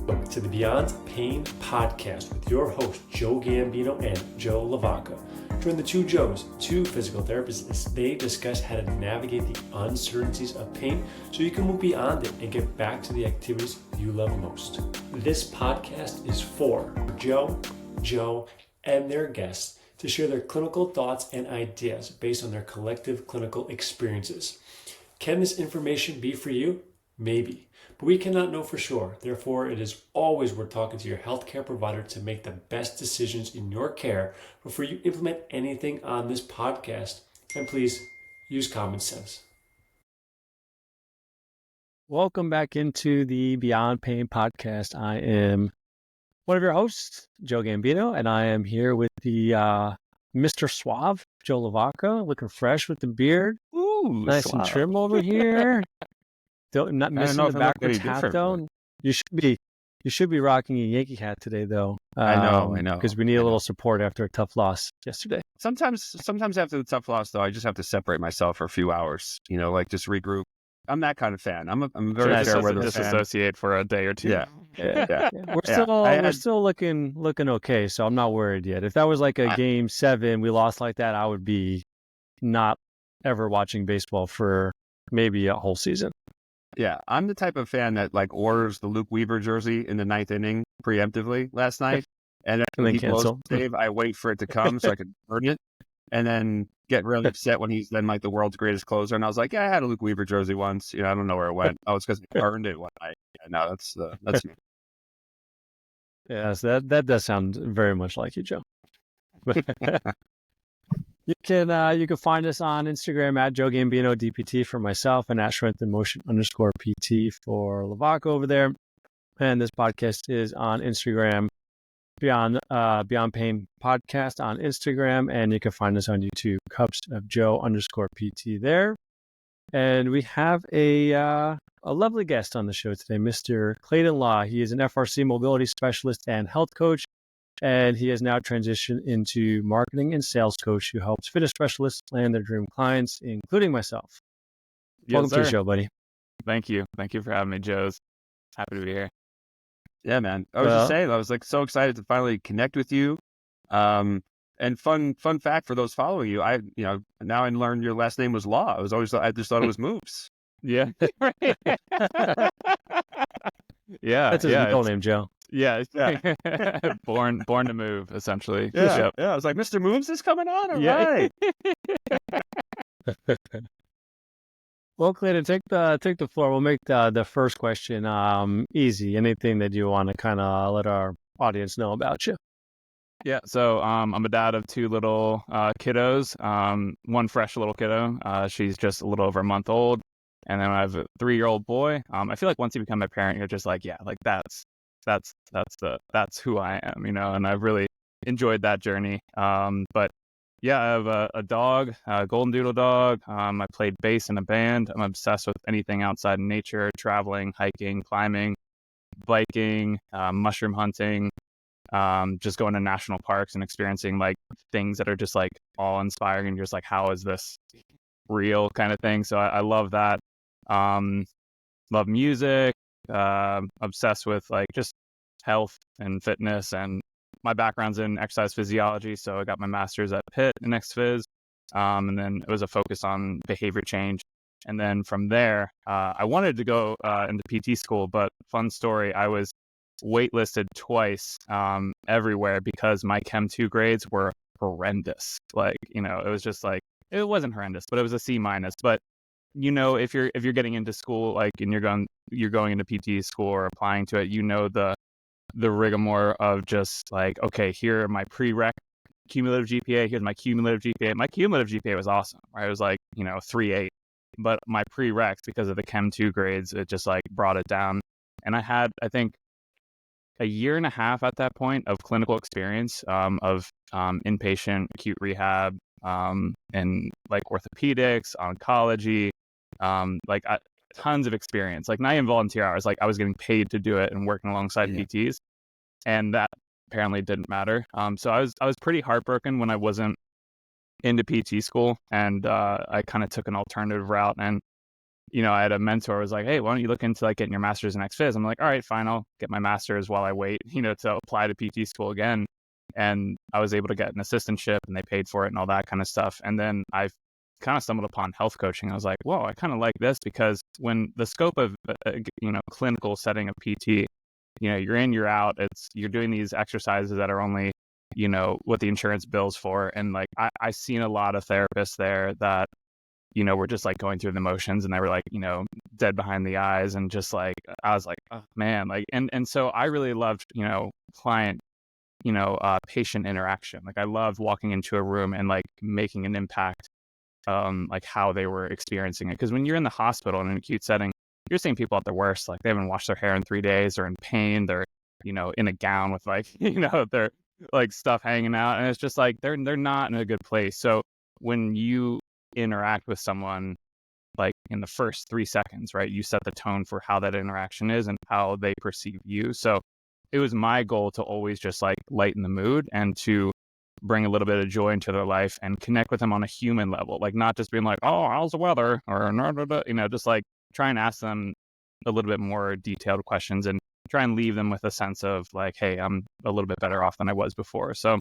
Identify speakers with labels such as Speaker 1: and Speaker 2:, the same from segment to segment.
Speaker 1: Welcome to the Beyond Pain podcast with your host, Joe Gambino and Joe LaVacca. Join the two Joes, two physical therapists, as they discuss how to navigate the uncertainties of pain so you can move beyond it and get back to the activities you love most. This podcast is for Joe, and their guests to share their clinical thoughts and ideas based on their collective clinical experiences. Can this information be for you? Maybe, but we cannot know for sure. Therefore, it is always worth talking to your healthcare provider to make the best decisions in your care before you implement anything on this podcast. And please use common sense.
Speaker 2: Welcome back into the Beyond Pain podcast. I am one of your hosts, Joe Gambino, and I am here with the Mr. Suave, Joe LaVacca, looking fresh with the beard.
Speaker 3: Ooh,
Speaker 2: nice
Speaker 3: suave.
Speaker 2: and trim over here. Not missing the backwards hat though. You should be rocking a Yankee hat today though.
Speaker 3: I know.
Speaker 2: Because we need a little support after a tough loss yesterday.
Speaker 3: Sometimes after the tough loss though, I just have to separate myself for a few hours. Just regroup. I'm that kind of fan. I'm very fair weather fan.
Speaker 4: Disassociate for a day or two.
Speaker 3: Yeah.
Speaker 2: We're still looking okay, so I'm not worried yet. If that was like a game 7, we lost like that, I would be not ever watching baseball for maybe a whole season.
Speaker 3: Yeah, I'm the type of fan that like orders the Luke Weaver jersey in the 9th inning preemptively last night, and then he blows the save. I wait for it to come so I can burn it, and then get really upset when he's then like the world's greatest closer. And I was like, yeah, I had a Luke Weaver jersey once. I don't know where it went. Oh, it's because he burned it one night. Yeah, no, that's me.
Speaker 2: Yes, that does sound very much like you, Joe. You can find us on Instagram at Joe Gambino DPT for myself and at Strength and Motion _PT for LaVacca over there. And this podcast is on Instagram, Beyond Pain Podcast on Instagram, and you can find us on YouTube, Cups of Joe _PT there. And we have a lovely guest on the show today, Mr. Clayton Law. He is an FRC mobility specialist and health coach. And he has now transitioned into marketing and sales coach who helps fitness specialists land their dream clients, including myself. Welcome to the show, buddy.
Speaker 4: Thank you. Thank you for having me, Joe's. Happy to be here.
Speaker 3: Yeah, man. I was just saying, I was like so excited to finally connect with you. And fun fact for those following you, now I learned your last name was Law. I just thought it was Moves.
Speaker 4: Yeah. Yeah.
Speaker 2: That's his middle name, Joe.
Speaker 4: Yeah. Born to move, essentially.
Speaker 3: Yeah. I was like, Mr. Moves is coming on. All right.
Speaker 2: Well, Clayton, take the floor. We'll make the first question easy. Anything that you want to kind of let our audience know about you?
Speaker 4: Yeah. So I'm a dad of 2 little kiddos. One fresh little kiddo. She's just a little over a month old. And then I have a 3-year-old boy. I feel like once you become a parent, you're just like, yeah, like that's who I am, and I've really enjoyed that journey. But yeah, I have a dog, a golden doodle dog. I played bass in a band. I'm obsessed with anything outside in nature, traveling, hiking, climbing, biking, mushroom hunting, just going to national parks and experiencing like things that are just like all inspiring and just like, how is this real kind of thing? So I love that. Love music. Obsessed with like just health and fitness, and my background's in exercise physiology, so I got my master's at Pitt in ex-phys, and then it was a focus on behavior change. And then from there, I wanted to go into PT school, but fun story, I was waitlisted twice everywhere because my Chem 2 grades were horrendous. Like, it was just like, it wasn't horrendous, but it was a C-. But if you're getting into school, like, and you're going into PT school or applying to it, the rigmarole of just like, okay, here are my prereq cumulative GPA, here's my cumulative GPA. My cumulative GPA was awesome, right? It was like, 3.8, but my prereqs, because of the Chem 2 grades, it just like brought it down. And I had, I think, a year and a half at that point of clinical experience of inpatient acute rehab and like orthopedics, oncology, tons of experience, like not even volunteer hours. Like I was getting paid to do it and working alongside PTs, and that apparently didn't matter. So I was pretty heartbroken when I wasn't into PT school, and I kind of took an alternative route and I had a mentor who was like, hey, why don't you look into like getting your master's in XPhys? I'm like, all right, fine, I'll get my master's while I wait, to apply to PT school again. And I was able to get an assistantship, and they paid for it and all that kind of stuff. And then I kind of stumbled upon health coaching. I was like, whoa, I kind of like this, because when the scope of, clinical setting of PT, you're in, you're out, you're doing these exercises that are only, what the insurance bills for. And like, I seen a lot of therapists there that, were just like going through the motions, and they were like, dead behind the eyes. And just like, I was like, oh man, like, and so I really loved, client, patient interaction. Like I loved walking into a room and like making an impact, like how they were experiencing it. Because when you're in the hospital in an acute setting, you're seeing people at their worst. Like they haven't washed their hair in 3 days. They're in pain. They're, in a gown with like, their like stuff hanging out. And it's just like, they're not in a good place. So when you interact with someone, like in the first 3 seconds, right, you set the tone for how that interaction is and how they perceive you. So it was my goal to always just like lighten the mood and to bring a little bit of joy into their life and connect with them on a human level, like not just being like, oh, how's the weather, or just like try and ask them a little bit more detailed questions and try and leave them with a sense of like, hey, I'm a little bit better off than I was before. So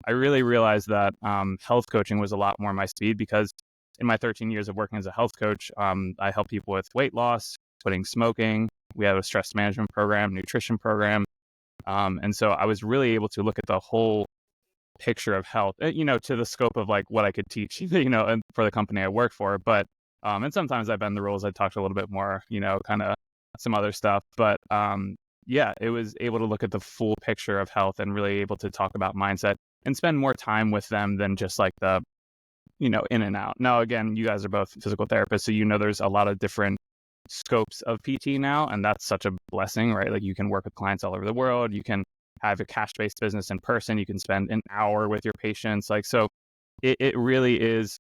Speaker 4: I really realized that health coaching was a lot more my speed, because in my 13 years of working as a health coach, I help people with weight loss, quitting smoking. We have a stress management program, nutrition program. And so I was really able to look at the whole picture of health, to the scope of like what I could teach, and for the company I work for. But, and sometimes I bend the rules. I talked a little bit more, kind of some other stuff. But yeah, it was able to look at the full picture of health and really able to talk about mindset and spend more time with them than just like the, in and out. Now, again, you guys are both physical therapists, so there's a lot of different scopes of PT now, and that's such a blessing, right? Like you can work with clients all over the world. You can have a cash-based business in person. You can spend an hour with your patients. Like, so it really is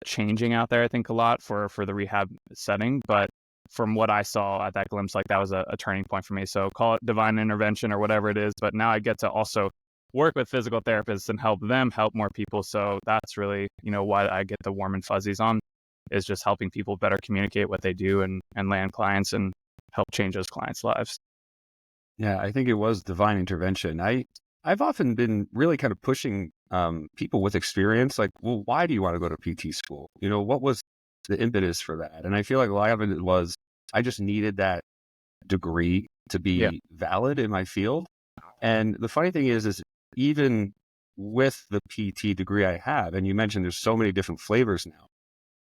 Speaker 4: changing out there, I think, a lot for the rehab setting. But from what I saw at that glimpse, like that was a turning point for me. So call it divine intervention or whatever it is. But now I get to also work with physical therapists and help them help more people. So that's really, what I get the warm and fuzzies on, is just helping people better communicate what they do and land clients and help change those clients' lives.
Speaker 3: Yeah, I think it was divine intervention. I've often been really kind of pushing people with experience, like, well, why do you want to go to PT school? What was the impetus for that? And I feel like a lot of it was, I just needed that degree to be valid in my field. And the funny thing is even with the PT degree I have, and you mentioned there's so many different flavors now,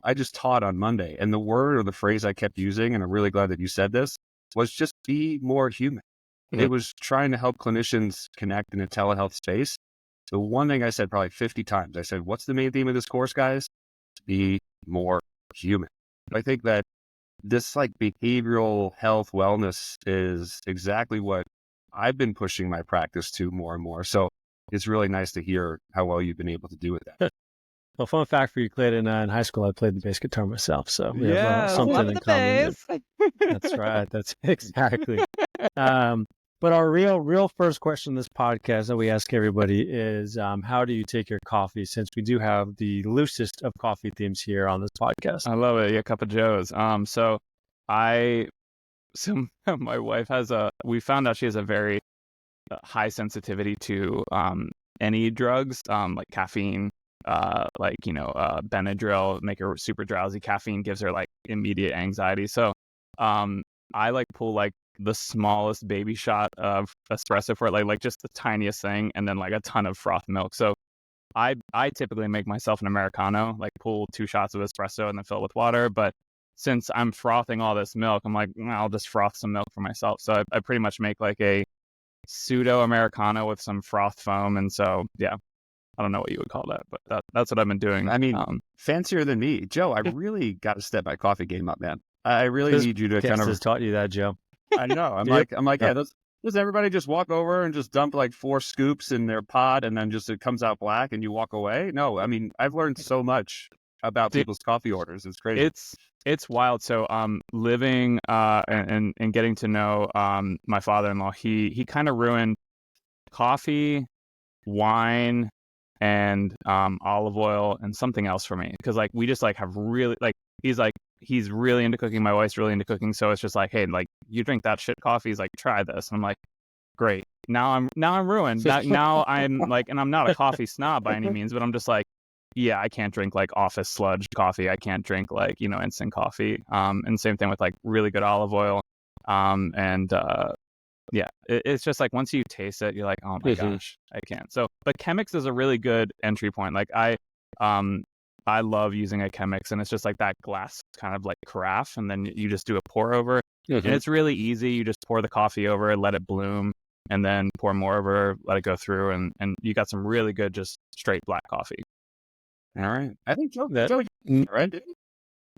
Speaker 3: I just taught on Monday, and the word or the phrase I kept using, and I'm really glad that you said this, was just be more human. It was trying to help clinicians connect in a telehealth space. The one thing I said probably 50 times, I said, what's the main theme of this course, guys? Be more human. I think that this like behavioral health wellness is exactly what I've been pushing my practice to more and more. So it's really nice to hear how well you've been able to do with that.
Speaker 2: Well, fun fact for you, Clayton, in high school, I played the bass guitar myself. So we have
Speaker 4: Yeah,
Speaker 2: something
Speaker 4: love
Speaker 2: in
Speaker 4: the
Speaker 2: common.
Speaker 4: bass.
Speaker 2: That's right. That's exactly. But our real first question in this podcast that we ask everybody is, how do you take your coffee? Since we do have the loosest of coffee themes here on this podcast.
Speaker 4: I love it. Yeah, cup of joes. So my wife we found out she has a very high sensitivity to any drugs, like caffeine, Benadryl, make her super drowsy. Caffeine gives her like immediate anxiety. So I like pull like the smallest baby shot of espresso for it, like just the tiniest thing, and then like a ton of froth milk. So I typically make myself an Americano, like pull 2 shots of espresso and then fill it with water. But since I'm frothing all this milk, I'm like, I'll just froth some milk for myself. So I pretty much make like a pseudo Americano with some froth foam. And so, yeah, I don't know what you would call that, but that's what I've been doing.
Speaker 3: I mean, fancier than me. Joe, I really got to step my coffee game up, man. I really need you to kind of...
Speaker 2: has taught you that, Joe.
Speaker 3: I know. I'm like, yeah, does everybody just walk over and just dump like 4 scoops in their pot and then just it comes out black and you walk away? No, I mean, I've learned so much about people's coffee orders. It's crazy.
Speaker 4: It's wild. So living and getting to know my father-in-law, he kind of ruined coffee, wine, and olive oil and something else for me, because like we just like have really like he's like he's really into cooking. My wife's really into cooking. So it's just like, hey, like you drink that shit coffee. He's like, try this. And I'm like, great. Now I'm ruined. Now I'm like, and I'm not a coffee snob by any means, but I'm just like, yeah, I can't drink like office sludge coffee. I can't drink like, instant coffee. And same thing with like really good olive oil. Yeah, it's just like once you taste it, you're like, oh my gosh, I can't. So, but Chemex is a really good entry point. Like I love using a Chemex, and it's just like that glass kind of like carafe, and then you just do a pour over, and it's really easy. You just pour the coffee over, let it bloom, and then pour more over, let it go through, and you got some really good just straight black coffee.
Speaker 3: All right, I think Joe, right?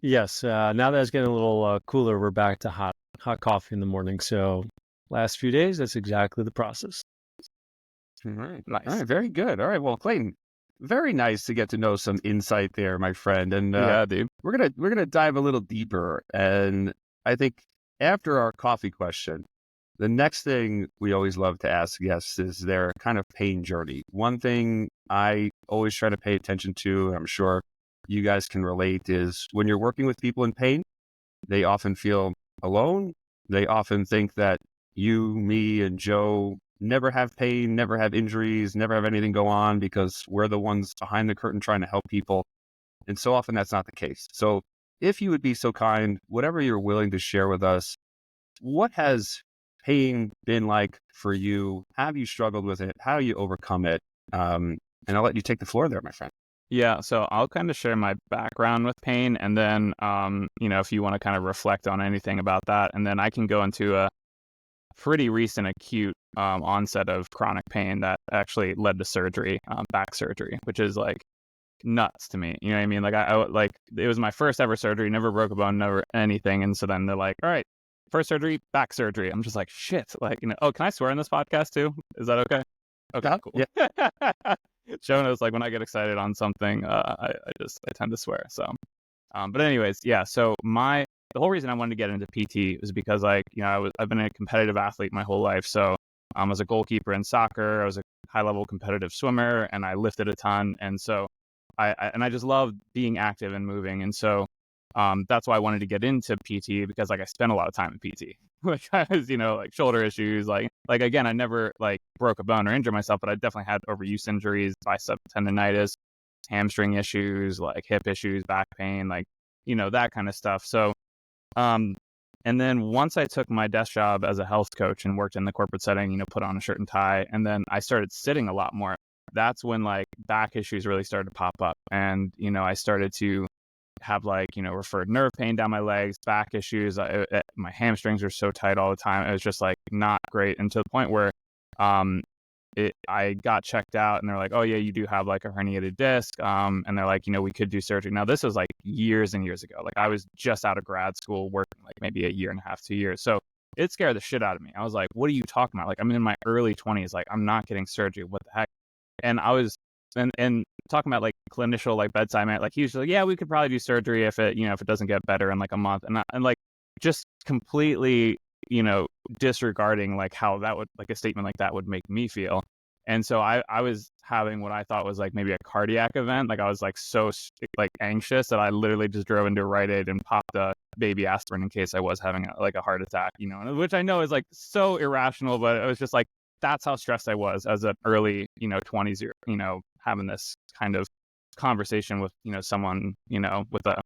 Speaker 2: Yes. Now that it's getting a little cooler, we're back to hot coffee in the morning. So last few days, that's exactly the process.
Speaker 3: All right.
Speaker 4: Nice.
Speaker 3: All right. Very good. All right. Well, Clayton, very nice to get to know some insight there, my friend. And
Speaker 4: yeah, dude,
Speaker 3: we're gonna dive a little deeper. And I think after our coffee question, the next thing we always love to ask guests is their kind of pain journey. One thing I always try to pay attention to, and I'm sure you guys can relate, is when you're working with people in pain, they often feel alone. They often think that you, me, and Joe never have pain, never have injuries, never have anything go on because we're the ones behind the curtain trying to help people. And so often that's not the case. So if you would be so kind, whatever you're willing to share with us, what has pain been like for you? Have you struggled with it? How do you overcome it? And I'll let you take the floor there, my friend.
Speaker 4: Yeah, so I'll kind of share my background with pain, and then, if you want to kind of reflect on anything about that, and then I can go into a pretty recent acute onset of chronic pain that actually led to surgery, back surgery, which is like nuts to me. You know what I mean? Like I like it was my first ever surgery, never broke a bone, never anything, and so then they're like, all right, first surgery, back surgery. I'm just like, shit. Like, oh, can I swear in this podcast too? Is that okay? Okay, cool. Yeah. Joe knows, like, when I get excited on something, I tend to swear. So, but anyways, yeah. So the whole reason I wanted to get into PT was because, like, I've been a competitive athlete my whole life. So, I was a goalkeeper in soccer. I was a high level competitive swimmer, and I lifted a ton. And so, I just love being active and moving. And so, that's why I wanted to get into PT, because like I spent a lot of time in PT. Like I was, like shoulder issues, like again, I never like broke a bone or injured myself, but I definitely had overuse injuries, bicep tendonitis, hamstring issues, like hip issues, back pain, like, that kind of stuff. So, and then once I took my desk job as a health coach and worked in the corporate setting, put on a shirt and tie, and then I started sitting a lot more. That's when like back issues really started to pop up. And, I started to have like, referred nerve pain down my legs, back issues. My hamstrings were so tight all the time. It was just like not great. And to the point where I got checked out and they're like, oh yeah, you do have like a herniated disc. And they're like, we could do surgery. Now this was like years and years ago. Like I was just out of grad school working like maybe a year and a half, 2 years. So it scared the shit out of me. I was like, what are you talking about? Like I'm in my early 20s. Like I'm not getting surgery. What the heck? And I was, and talking about like clinician, like bedside man, like he was like, yeah, we could probably do surgery if it, if it doesn't get better in like a month. And like, just completely, disregarding like how that would, like a statement like that would make me feel. And so I was having what I thought was like maybe a cardiac event. Like I was like so like anxious that I literally just drove into Rite Aid and popped a baby aspirin in case I was having a heart attack, which I know is like so irrational, but it was just like, that's how stressed I was as an early, 20s, having this kind of conversation with, someone, with a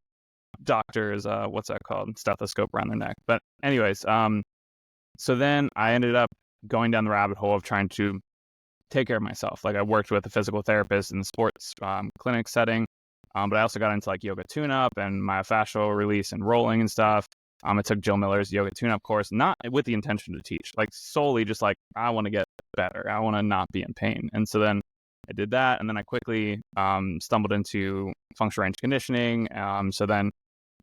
Speaker 4: doctor's, what's that called? Stethoscope around their neck. But anyways, so then I ended up going down the rabbit hole of trying to take care of myself. Like I worked with a physical therapist in the sports clinic setting, but I also got into like yoga tune-up and myofascial release and rolling and stuff. I took Jill Miller's yoga tune-up course, not with the intention to teach, like solely just like, I want to get better. I want to not be in pain. And so then I did that. And then I quickly stumbled into functional range conditioning. So then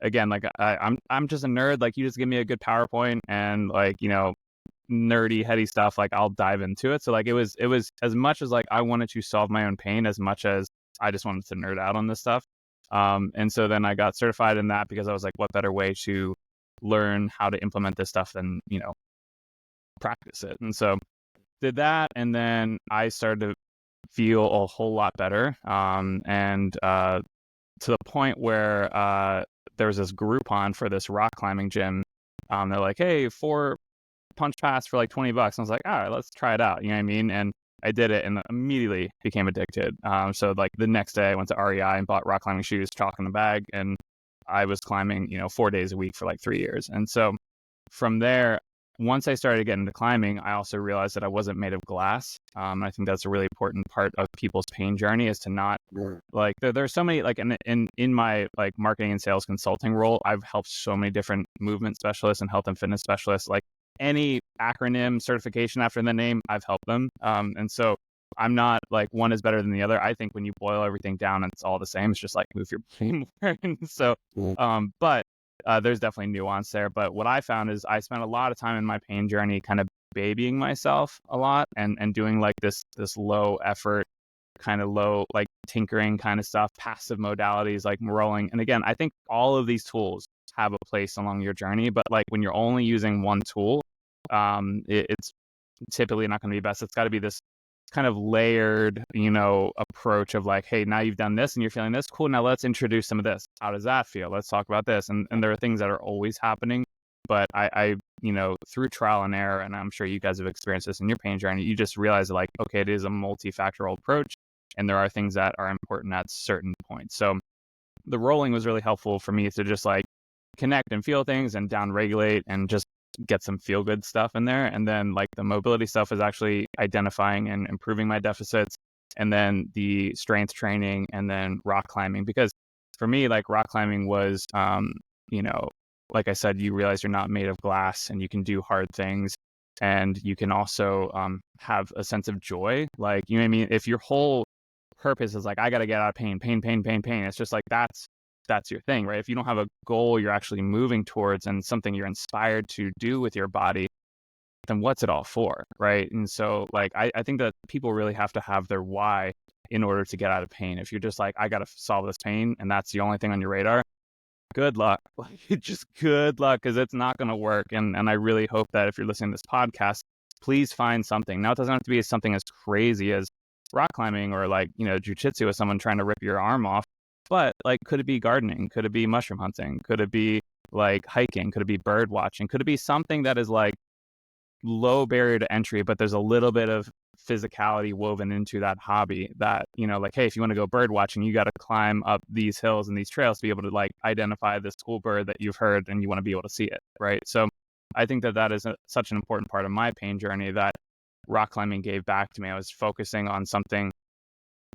Speaker 4: again, like I'm just a nerd. Like you just give me a good PowerPoint and like, nerdy, heady stuff. Like I'll dive into it. So like it was as much as like I wanted to solve my own pain as much as I just wanted to nerd out on this stuff. And so then I got certified in that because I was like, what better way to learn how to implement this stuff than, practice it. And so did that. And then I started to feel a whole lot better. And to the point where there was this Groupon for this rock climbing gym. They're like, hey, 4 punch pass for like $20. And I was like, all right, let's try it out. You know what I mean? And I did it and immediately became addicted. So like the next day I went to REI and bought rock climbing shoes, chalk in the bag, and I was climbing, 4 days a week for like 3 years. And so from there, once I started getting into climbing, I also realized that I wasn't made of glass. I think that's a really important part of people's pain journey, is to not like, there's so many, like in my like marketing and sales consulting role, I've helped so many different movement specialists and health and fitness specialists, like any acronym certification after the name, I've helped them. And so I'm not like one is better than the other. I think when you boil everything down, it's all the same. It's just like move your brain more. So, but there's definitely nuance there. But what I found is I spent a lot of time in my pain journey kind of babying myself a lot and doing like this low effort, kind of low, like tinkering kind of stuff, passive modalities like rolling. And again, I think all of these tools have a place along your journey, but like when you're only using one tool, it's typically not going to be best. It's got to be this kind of layered, approach of like, hey, now you've done this and you're feeling this. Cool. Now let's introduce some of this. How does that feel? Let's talk about this. And there are things that are always happening, but I through trial and error, and I'm sure you guys have experienced this in your pain journey, you just realize like, okay, it is a multifactorial approach and there are things that are important at certain points. So the rolling was really helpful for me to just like connect and feel things and down regulate and just get some feel good stuff in there. And then like the mobility stuff is actually identifying and improving my deficits. And then the strength training and then rock climbing, because for me, like rock climbing was, like I said, you realize you're not made of glass and you can do hard things. And you can also have a sense of joy. Like, you know what I mean? If your whole purpose is like, I got to get out of pain, it's just like, that's your thing, right? If you don't have a goal you're actually moving towards and something you're inspired to do with your body, then what's it all for, right? And so like, I think that people really have to have their why in order to get out of pain. If you're just like, I got to solve this pain and that's the only thing on your radar, good luck. Like, just good luck, because it's not going to work. And I really hope that if you're listening to this podcast, please find something. Now, it doesn't have to be something as crazy as rock climbing or like, jujitsu with someone trying to rip your arm off. But like, could it be gardening? Could it be mushroom hunting? Could it be like hiking? Could it be bird watching? Could it be something that is like low barrier to entry, but there's a little bit of physicality woven into that hobby that, like, hey, if you want to go bird watching, you got to climb up these hills and these trails to be able to like identify this cool bird that you've heard and you want to be able to see it, right? So I think that is such an important part of my pain journey that rock climbing gave back to me. I was focusing on something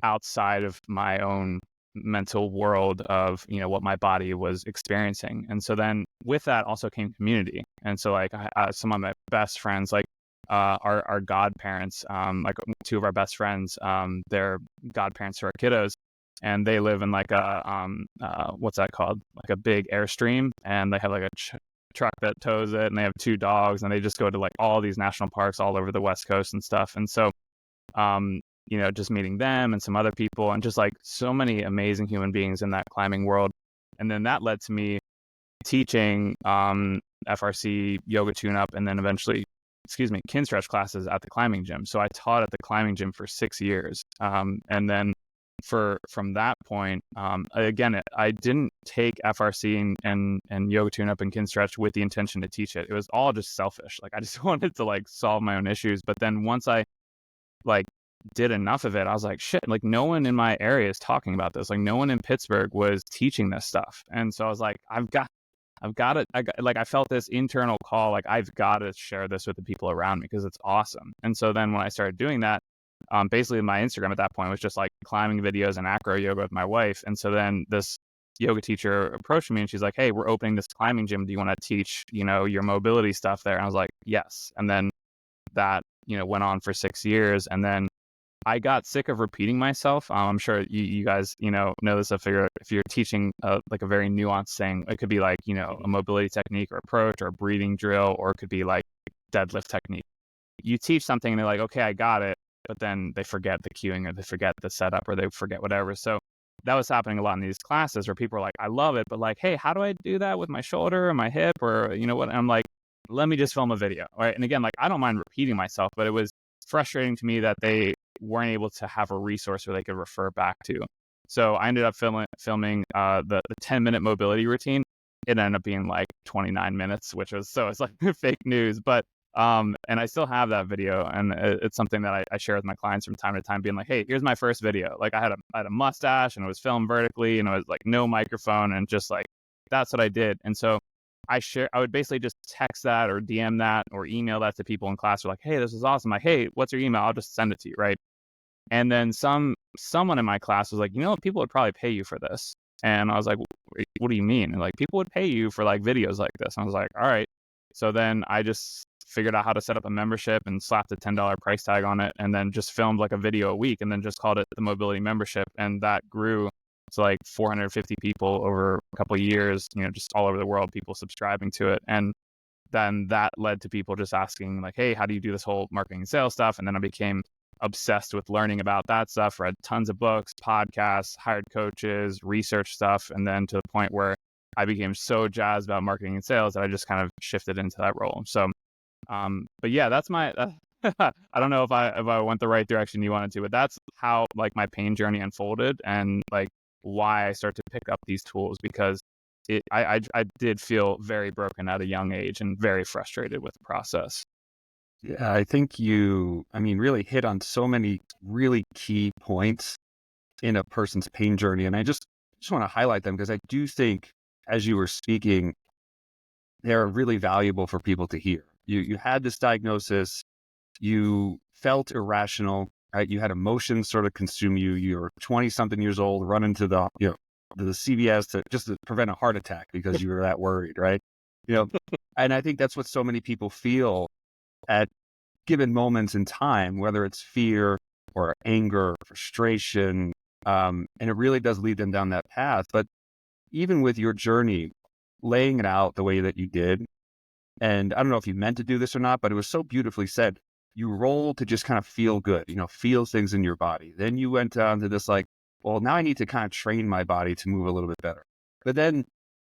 Speaker 4: outside of my own mental world of what my body was experiencing. And so then with that also came community. And so like some of my best friends, like our godparents, like two of our best friends, they're godparents to our kiddos, and they live in like a what's that called, like a big Airstream, and they have like a truck that tows it, and they have 2 dogs, and they just go to like all these national parks all over the West Coast and stuff. And so just meeting them and some other people and just like so many amazing human beings in that climbing world. And then that led to me teaching FRC, yoga tune-up, and then eventually, kin stretch classes at the climbing gym. So I taught at the climbing gym for 6 years. And then from that point, again, I didn't take FRC and yoga tune-up and kin stretch with the intention to teach it. It was all just selfish. Like I just wanted to like solve my own issues. But then once I like did enough of it, I was like, shit, like no one in my area is talking about this. Like no one in Pittsburgh was teaching this stuff. And so I was like, I've got it. I felt this internal call, like I've got to share this with the people around me because it's awesome. And so then when I started doing that, basically my Instagram at that point was just like climbing videos and acro yoga with my wife. And so then this yoga teacher approached me and she's like, hey, we're opening this climbing gym. Do you want to teach, your mobility stuff there? And I was like, yes. And then that, went on for 6 years. And then I got sick of repeating myself. I'm sure you guys, know this. If you're teaching like a very nuanced thing, it could be like, a mobility technique or approach or a breathing drill, or it could be like deadlift technique. You teach something and they're like, okay, I got it. But then they forget the cueing or they forget the setup or they forget whatever. So that was happening a lot in these classes where people are like, I love it, but like, hey, how do I do that with my shoulder or my hip or what? And I'm like, let me just film a video. Right. And again, like, I don't mind repeating myself, but it was frustrating to me that they weren't able to have a resource where they could refer back to. So I ended up filming the 10-minute mobility routine. It ended up being like 29 minutes, which was, so it's like fake news. But and I still have that video, and it's something that I share with my clients from time to time, being like, hey, here's my first video. Like I had a mustache, and it was filmed vertically, and it was like no microphone, and just like that's what I did. And so I would basically just text that or DM that or email that to people in class. Who are like, hey, this is awesome. Like, hey, what's your email? I'll just send it to you, right? And then someone in my class was like, people would probably pay you for this. And I was like, what do you mean? And like, people would pay you for like videos like this. And I was like, all right. So then I just figured out how to set up a membership and slapped a $10 price tag on it, and then just filmed like a video a week, and then just called it the mobility membership. And that grew to like 450 people over a couple of years, just all over the world, people subscribing to it. And then that led to people just asking like, hey, how do you do this whole marketing and sales stuff? And then I became obsessed with learning about that stuff, read tons of books, podcasts, hired coaches, research stuff. And then to the point where I became so jazzed about marketing and sales that I just kind of shifted into that role. So, but yeah, that's my, I don't know if I went the right direction you wanted to, but that's how like my pain journey unfolded, and like why I started to pick up these tools, because I did feel very broken at a young age and very frustrated with the process.
Speaker 3: Yeah, I think really hit on so many really key points in a person's pain journey. And I just want to highlight them because I do think, as you were speaking, they're really valuable for people to hear. You had this diagnosis, you felt irrational, right? You had emotions sort of consume you. You're 20-something years old, running to the CVS to prevent a heart attack because you were that worried, right? And I think that's what so many people feel at given moments in time, whether it's fear or anger, frustration, and it really does lead them down that path. But even with your journey, laying it out the way that you did, and I don't know if you meant to do this or not, but it was so beautifully said. You rolled to just kind of feel good, feel things in your body. Then you went on to this like, well, now I need to kind of train my body to move a little bit better. But then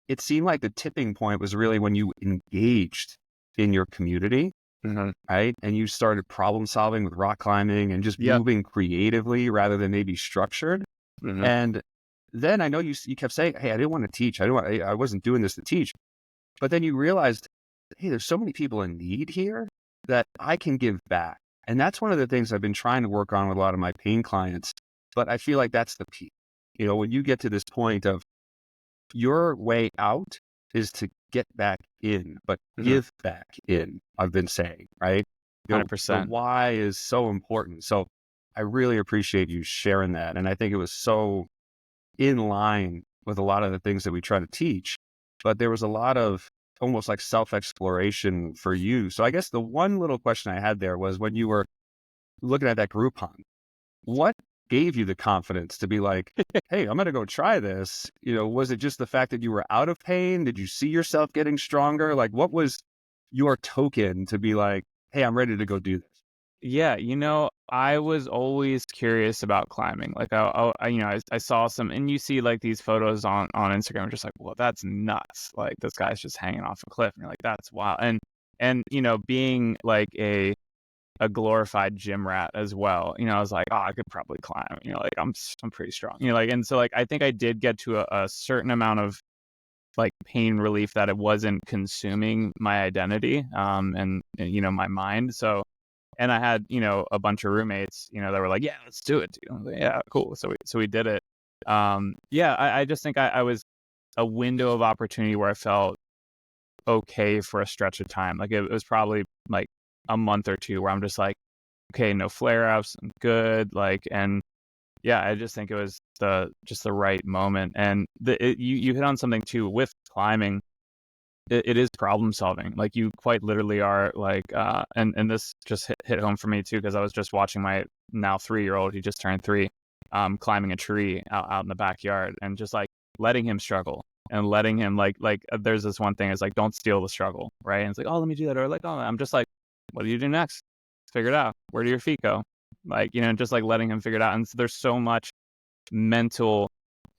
Speaker 3: it seemed like the tipping point was really when you engaged in your community, right? And you started problem solving with rock climbing and just moving creatively rather than maybe structured. And then I know you kept saying, hey, I didn't want to teach. I wasn't doing this to teach. But then you realized, hey, there's so many people in need here that I can give back. And that's one of the things I've been trying to work on with a lot of my pain clients. But I feel like that's the peak. When you get to this point of your way out is to get back in, but give back in, I've been saying, right?
Speaker 4: 100%.
Speaker 3: The why is so important. So I really appreciate you sharing that. And I think it was so in line with a lot of the things that we try to teach, but there was a lot of almost like self-exploration for you. So I guess the one little question I had there was, when you were looking at that Groupon, what gave you the confidence to be like, hey, I'm going to go try this? Was it just the fact that you were out of pain? Did you see yourself getting stronger? Like, what was your token to be like, hey, I'm ready to go do this?
Speaker 4: Yeah, I was always curious about climbing. Like I saw some, and you see like these photos on Instagram, just like, well, that's nuts. Like this guy's just hanging off a cliff, and you're like, that's wild. And being like a glorified gym rat as well, I was like, oh, I could probably climb. Like I'm pretty strong. And so like I think I did get to a certain amount of like pain relief that it wasn't consuming my identity, and my mind. So. And I had, a bunch of roommates, that were like, yeah, let's do it, dude. I was like, yeah, cool. So we did it. I just think I was a window of opportunity where I felt okay for a stretch of time. Like it was probably like a month or two where I'm just like, okay, no flare-ups, I'm good. Like, and yeah, I just think it was the right moment. And you hit on something too with climbing. It is problem solving. Like you quite literally are like, and this just hit home for me too, because I was just watching my now 3-year-old, he just turned 3, climbing a tree out in the backyard, and just like letting him struggle and letting him like there's this one thing is like, don't steal the struggle, right? And it's like, oh, let me do that. Or like, oh, I'm just like, what do you do next? Figure it out. Where do your feet go? Like, just like letting him figure it out. And so there's so much mental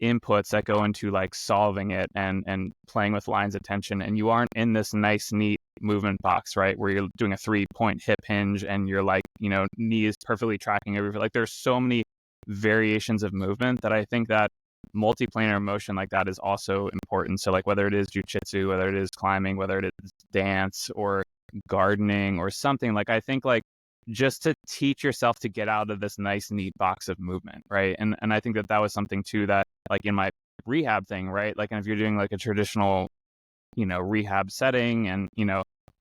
Speaker 4: inputs that go into like solving it and playing with lines of tension, and you aren't in this nice neat movement box, right, where you're doing a 3-point hip hinge and you're like knee is perfectly tracking everything. Like there's so many variations of movement that I think that multiplanar motion like that is also important. So like whether it is jujitsu, whether it is climbing, whether it is dance or gardening or something, like I think like just to teach yourself to get out of this nice neat box of movement, right? And I think that was something too that like in my rehab thing, right? Like, and if you're doing like a traditional, rehab setting, and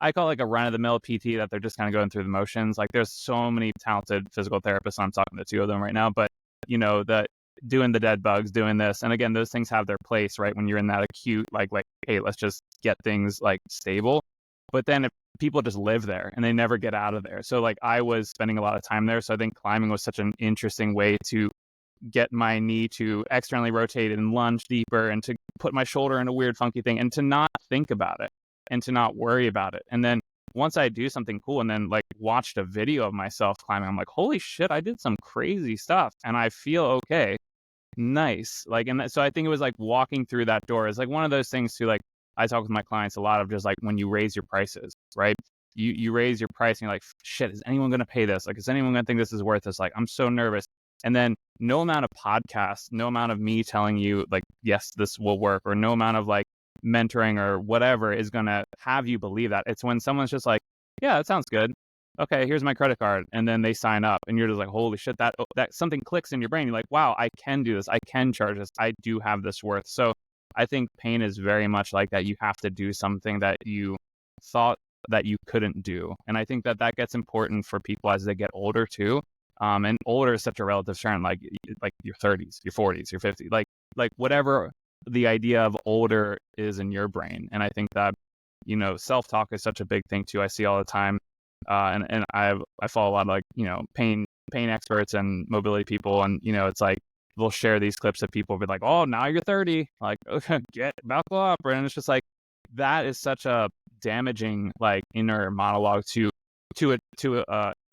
Speaker 4: I call it like a run-of-the-mill PT that they're just kind of going through the motions. Like there's so many talented physical therapists. I'm talking to two of them right now, but that doing the dead bugs, doing this. And again, those things have their place, right? When you're in that acute, like, hey, let's just get things like stable. But then if people just live there and they never get out of there. So like I was spending a lot of time there. So I think climbing was such an interesting way to get my knee to externally rotate and lunge deeper and to put my shoulder in a weird funky thing and to not think about it and to not worry about it. And then once I do something cool and then like watched a video of myself climbing, I'm like, holy shit, I did some crazy stuff and I feel okay. Nice. Like, and so I think it was like walking through that door is like one of those things too. Like I talk with my clients a lot of just like when you raise your prices, right? You raise your price and you're like, shit, is anyone going to pay this? Like, is anyone going to think this is worth this? Like, I'm so nervous. And then no amount of podcasts, no amount of me telling you like, yes, this will work, or no amount of like mentoring or whatever is going to have you believe that. It's when someone's just like, yeah, that sounds good. Okay, here's my credit card. And then they sign up and you're just like, holy shit, that something clicks in your brain. You're like, wow, I can do this. I can charge this. I do have this worth. So I think pain is very much like that. You have to do something that you thought that you couldn't do. And I think that gets important for people as they get older too. And older is such a relative term, like your 30s, your 40s, your 50s, like whatever the idea of older is in your brain. And I think that, self-talk is such a big thing too. I see all the time. And I follow a lot of like, pain experts and mobility people. And, it's like, they'll share these clips of people be like, oh, now you're 30, like, okay, buckle up. And it's just like, that is such a damaging, like inner monologue to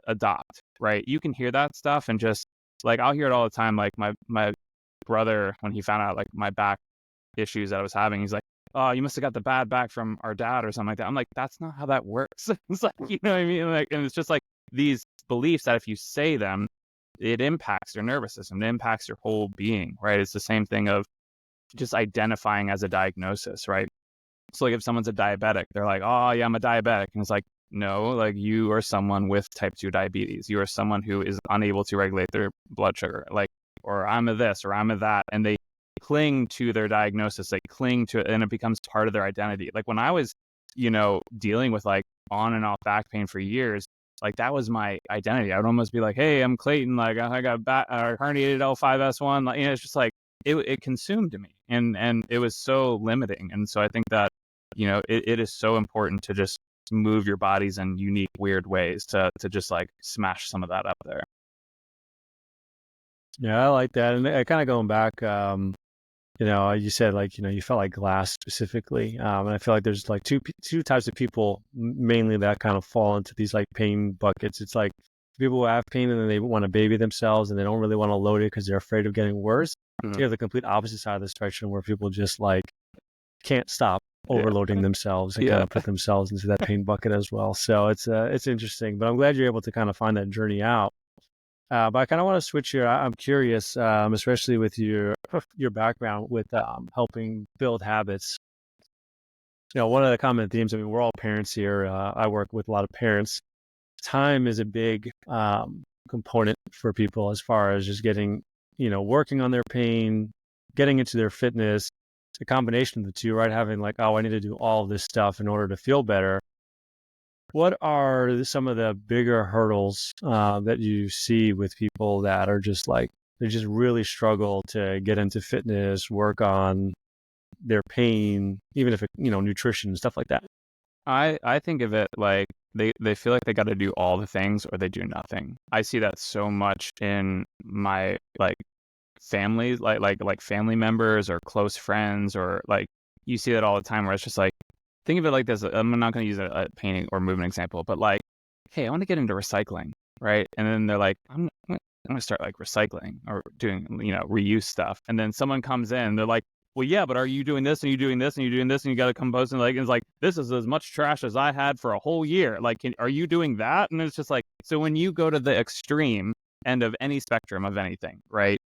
Speaker 4: adopt, right? You can hear that stuff and just like, I'll hear it all the time. Like my brother, when he found out like my back issues that I was having, he's like, oh, you must have got the bad back from our dad or something like that. I'm like, that's not how that works. It's like, you know what I mean? Like, and it's just like these beliefs that if you say them, it impacts your nervous system, it impacts your whole being, right? It's the same thing of just identifying as a diagnosis, right? So like if someone's a diabetic, they're like, oh yeah, I'm a diabetic. And it's like, no, like you are someone with type 2 diabetes. You are someone who is unable to regulate their blood sugar, like, or I'm a this, or I'm a that. And they cling to their diagnosis, they cling to it, and it becomes part of their identity. Like when I was, dealing with like on and off back pain for years, like that was my identity. I would almost be like, hey, I'm Clayton, like I got herniated L5S1. Like, it's just like, it consumed me and it was so limiting. And so I think that, it is so important to just move your bodies in unique, weird ways to just like smash some of that up there.
Speaker 2: Yeah, I like that. And kind of going back, you said like, you felt like glass specifically. And I feel like there's like two types of people mainly that kind of fall into these like pain buckets. It's like people who have pain and then they want to baby themselves and they don't really want to load it because they're afraid of getting worse. Mm-hmm. You have the complete opposite side of the spectrum where people just like can't stop overloading themselves and kind of put themselves into that pain bucket as well. So it's interesting, but I'm glad you're able to kind of find that journey out. But I kind of want to switch here. I'm curious, especially with your background with helping build habits. One of the common themes, I mean, we're all parents here. I work with a lot of parents. Time is a big component for people as far as just getting, working on their pain, getting into their fitness, the combination of the two, right? Having like, oh, I need to do all of this stuff in order to feel better. What are some of the bigger hurdles that you see with people that are just like, they just really struggle to get into fitness, work on their pain, even if it, nutrition and stuff like that?
Speaker 4: I think of it like they feel like they got to do all the things or they do nothing. I see that so much in my like family, like family members or close friends, or like you see that all the time where it's just like, think of it like this. I'm not going to use a painting or movement example, but like, hey, I want to get into recycling, right? And then they're like, I'm going to start like recycling or doing, reuse stuff. And then someone comes in, they're like, well, yeah, but are you doing this and you doing this and you doing this and you got to compose and like, it's like, this is as much trash as I had for a whole year. Like, are you doing that? And it's just like, so when you go to the extreme end of any spectrum of anything, right?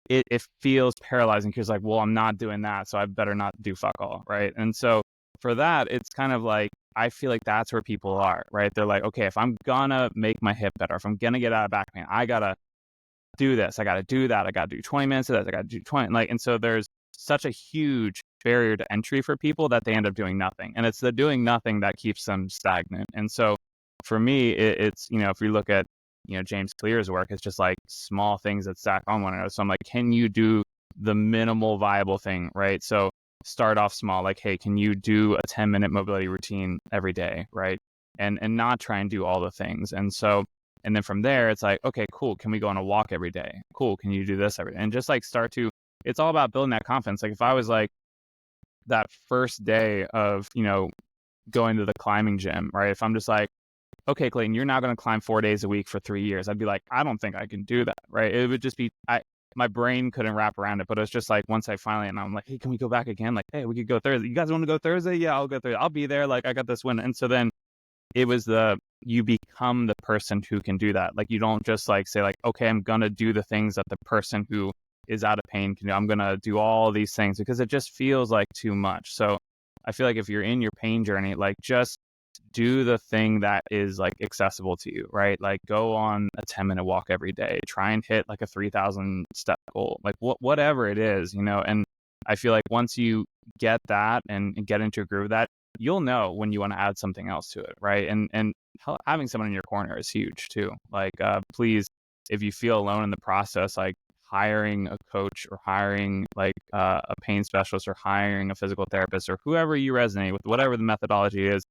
Speaker 4: It feels paralyzing because like, well, I'm not doing that, so I better not do fuck all, right? And so for that, it's kind of like, I feel like that's where people are, right? They're like, okay, if I'm gonna make my hip better, if I'm gonna get out of back pain, I gotta do this, I gotta do that, I gotta do 20 minutes of this, I gotta do 20, like, and so there's such a huge barrier to entry for people that they end up doing nothing. And it's the doing nothing that keeps them stagnant. And so for me, it's, if you look at, James Clear's work, it's just like small things that stack on one another. So I'm like, can you do the minimal viable thing, right? So start off small, like, hey, can you do a 10-minute mobility routine every day, right? And not try and do all the things. And then from there, it's like, okay, cool. Can we go on a walk every day? Cool. Can you do this every day? And just like it's all about building that confidence. Like if I was like that first day of, going to the climbing gym, right? If I'm just like, okay, Clayton, you're now going to climb 4 days a week for 3 years. I'd be like, I don't think I can do that, right? It would just be, my brain couldn't wrap around it. But it's just like, once I finally, and I'm like, hey, can we go back again? Like, hey, we could go Thursday. You guys want to go Thursday? Yeah, I'll go Thursday. I'll be there. Like, I got this win. And so then it was you become the person who can do that. Like, you don't just like say like, okay, I'm going to do the things that the person who is out of pain can do. I'm going to do all these things because it just feels like too much. So I feel like if you're in your pain journey, like just do the thing that is like accessible to you, right? Like go on a 10-minute walk every day, try and hit like a 3,000 step goal, like whatever it is, and I feel like once you get that and get into a groove of that, you'll know when you want to add something else to it, right? And having someone in your corner is huge too. Like please, if you feel alone in the process, like hiring a coach or hiring like a pain specialist or hiring a physical therapist or whoever you resonate with, whatever the methodology is,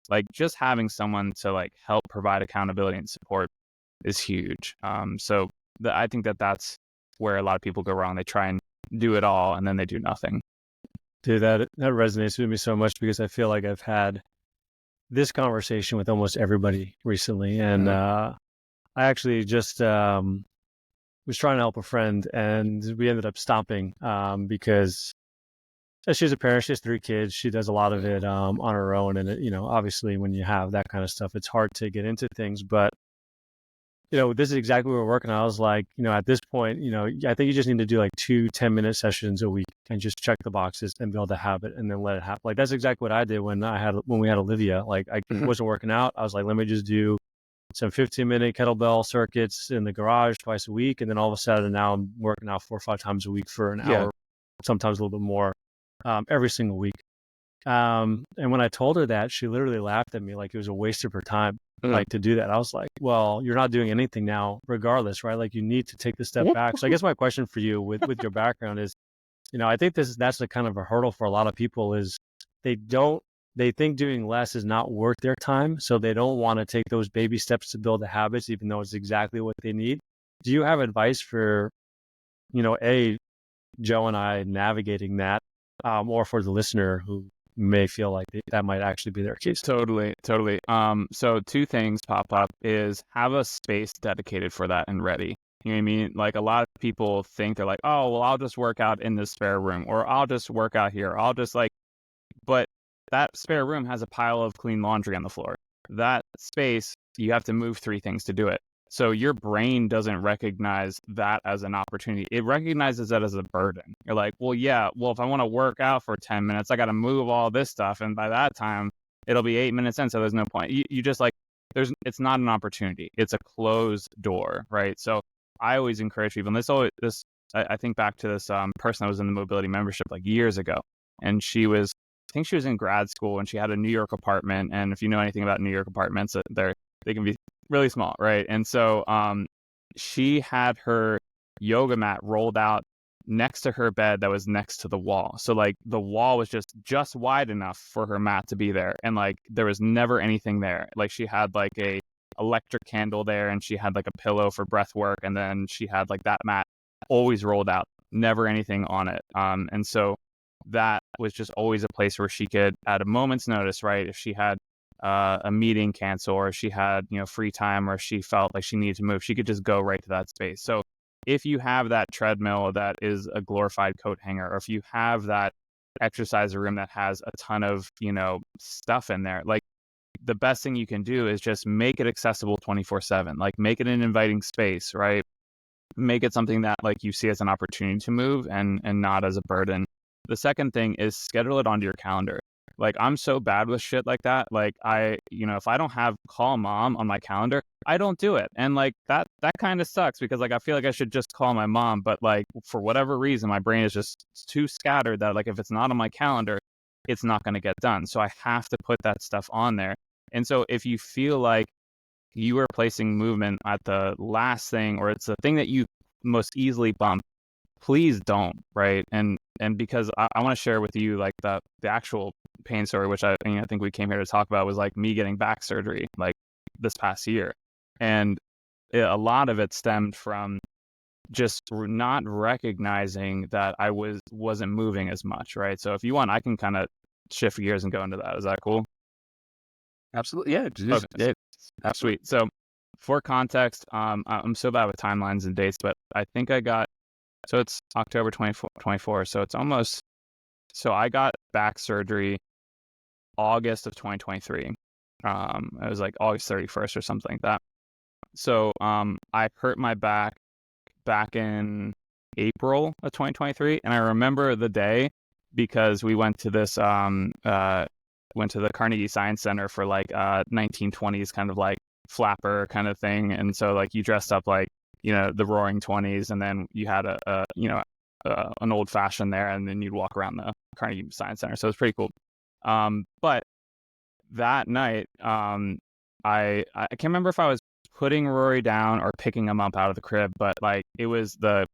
Speaker 4: like just having someone to like help provide accountability and support is huge. So I think that's where a lot of people go wrong. They try and do it all and then they do nothing.
Speaker 2: Dude, that resonates with me so much because I feel like I've had this conversation with almost everybody recently. And I actually just was trying to help a friend and we ended up stopping because she's a parent. She has 3 kids. She does a lot of it on her own. And, obviously when you have that kind of stuff, it's hard to get into things. But, this is exactly what we're working on. I was like, at this point, I think you just need to do like 2 10-minute sessions a week and just check the boxes and build a habit and then let it happen. Like that's exactly what I did when we had Olivia. Like I wasn't working out. I was like, let me just do some 15-minute kettlebell circuits in the garage twice a week. And then all of a sudden now I'm working out 4 or 5 times a week for an hour, sometimes a little bit more. Every single week. And when I told her that, she literally laughed at me like it was a waste of her time, like to do that. I was like, well, you're not doing anything now regardless, right? Like you need to take the step back. So I guess my question for you with your background is, I think that's the kind of a hurdle for a lot of people is they think doing less is not worth their time. So they don't want to take those baby steps to build the habits, even though it's exactly what they need. Do you have advice for, Joe and I navigating that? Or for the listener who may feel like that might actually be their case.
Speaker 4: Totally. So 2 things pop up is have a space dedicated for that and ready. You know what I mean? Like a lot of people think they're like, oh, well, I'll just work out in this spare room or I'll just work out here. But that spare room has a pile of clean laundry on the floor. That space, you have to move 3 things to do it. So your brain doesn't recognize that as an opportunity. It recognizes that as a burden. You're like, well, if I want to work out for 10 minutes, I got to move all this stuff. And by that time, it'll be 8 minutes in. So there's no point. You just like, it's not an opportunity. It's a closed door, right? So I always encourage people, and I think back to this person that was in the mobility membership like years ago. And I think she was in grad school and she had a New York apartment. And if you know anything about New York apartments, they can be really small, right? And so she had her yoga mat rolled out next to her bed that was next to the wall. So like the wall was just wide enough for her mat to be there. And like there was never anything there. Like she had like a electric candle there and she had like a pillow for breath work. And then she had like that mat always rolled out, never anything on it. And so that was just always a place where she could, at a moment's notice, right? If she had a meeting cancel or she had, free time or she felt like she needed to move, she could just go right to that space. So if you have that treadmill that is a glorified coat hanger, or if you have that exercise room that has a ton of, stuff in there, like the best thing you can do is just make it accessible 24/7. Like make it an inviting space, right? Make it something that like you see as an opportunity to move and not as a burden. The second thing is schedule it onto your calendar. Like I'm so bad with shit like that. Like if I don't have call mom on my calendar, I don't do it. And like that kind of sucks because like I feel like I should just call my mom, but like for whatever reason my brain is just too scattered that like if it's not on my calendar, it's not going to get done. So I have to put that stuff on there. And so if you feel like you are placing movement at the last thing or it's the thing that you most easily bump, please don't, right? And because I want to share with you like the actual pain story, which I think we came here to talk about, was like me getting back surgery like this past year. And a lot of it stemmed from just not recognizing that I wasn't moving as much, right? So if you want, I can kind of shift gears and go into that. Is that cool?
Speaker 3: Absolutely. Yeah.
Speaker 4: Okay.
Speaker 3: Yeah.
Speaker 4: Absolutely. Sweet. So for context, I'm so bad with timelines and dates, but I think so it's October 24. So it's almost, so I got back surgery August of 2023. It was like August 31st or something like that. So I hurt my back in April of 2023. And I remember the day because we went to this, went to the Carnegie Science Center for like 1920s kind of like flapper kind of thing. And so like you dressed up like, the roaring 20s, and then you had an old fashioned there, and then you'd walk around the Carnegie Science Center. So it's pretty cool. But that night, I can't remember if I was putting Rory down or picking him up out of the crib, but like it was the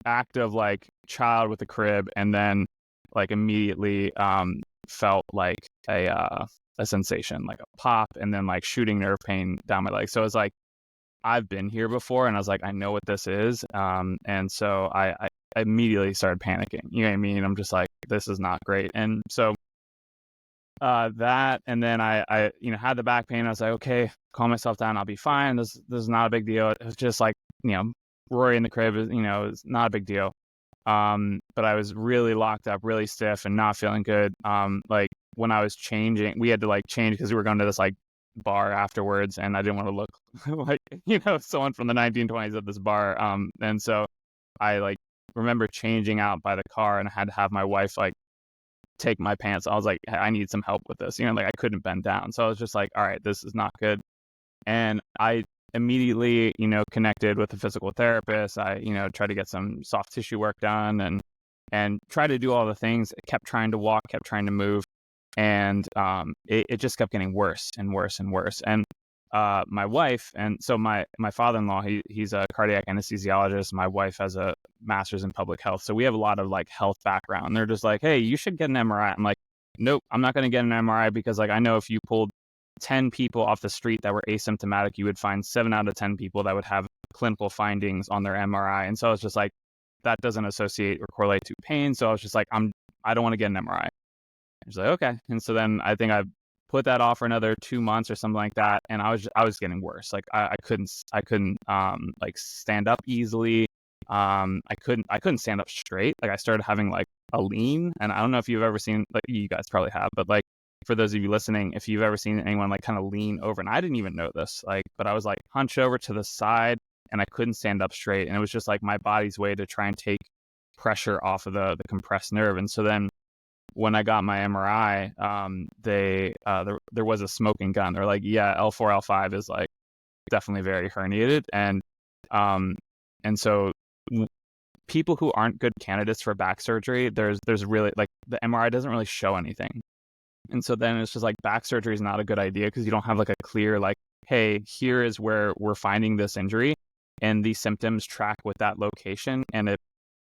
Speaker 4: act of like child with the crib, and then like immediately felt like a sensation, like a pop, and then like shooting nerve pain down my leg. So it's like I've been here before, and I was like, I know what this is. And so I immediately started panicking. You know what I mean? I'm just like, this is not great. And so that, and then I had the back pain. I was like, okay, calm myself down. I'll be fine. This is not a big deal. It was just like, Rory in the crib is, it's not a big deal. But I was really locked up, really stiff, and not feeling good. Like when I was changing, we had to like change because we were going to this like bar afterwards, and I didn't want to look like someone from the 1920s at this bar. And so I like remember changing out by the car, and I had to have my wife like take my pants. I was like, I need some help with this. Like I couldn't bend down. So I was just like, all right, this is not good. And I immediately, connected with a physical therapist. I, tried to get some soft tissue work done and tried to do all the things. Kept trying to walk, kept trying to move. And it just kept getting worse and worse and worse. And my wife, and so my father-in-law, he's a cardiac anesthesiologist. My wife has a master's in public health. So we have a lot of like health background. They're just like, hey, you should get an MRI. I'm like, nope, I'm not going to get an MRI because like I know if you pulled 10 people off the street that were asymptomatic, you would find 7 out of 10 people that would have clinical findings on their MRI. And so I was just like, that doesn't associate or correlate to pain. So I was just like, I don't want to get an MRI. I was like, okay. And so then I think I put that off for another 2 months or something like that. And I was getting worse. Like I couldn't like stand up easily. I couldn't stand up straight. Like I started having like a lean. And I don't know if you've ever seen, like you guys probably have, but like for those of you listening, if you've ever seen anyone like kind of lean over, and I didn't even know this, like, but I was like hunched over to the side and I couldn't stand up straight. And it was just like my body's way to try and take pressure off of the compressed nerve. And so then when I got my MRI, there was a smoking gun. They're like, yeah, L4, L5 is like definitely very herniated. And so people who aren't good candidates for back surgery, there's really like the MRI doesn't really show anything. And so then it's just like back surgery is not a good idea because you don't have like a clear like, hey, here is where we're finding this injury and these symptoms track with that location. And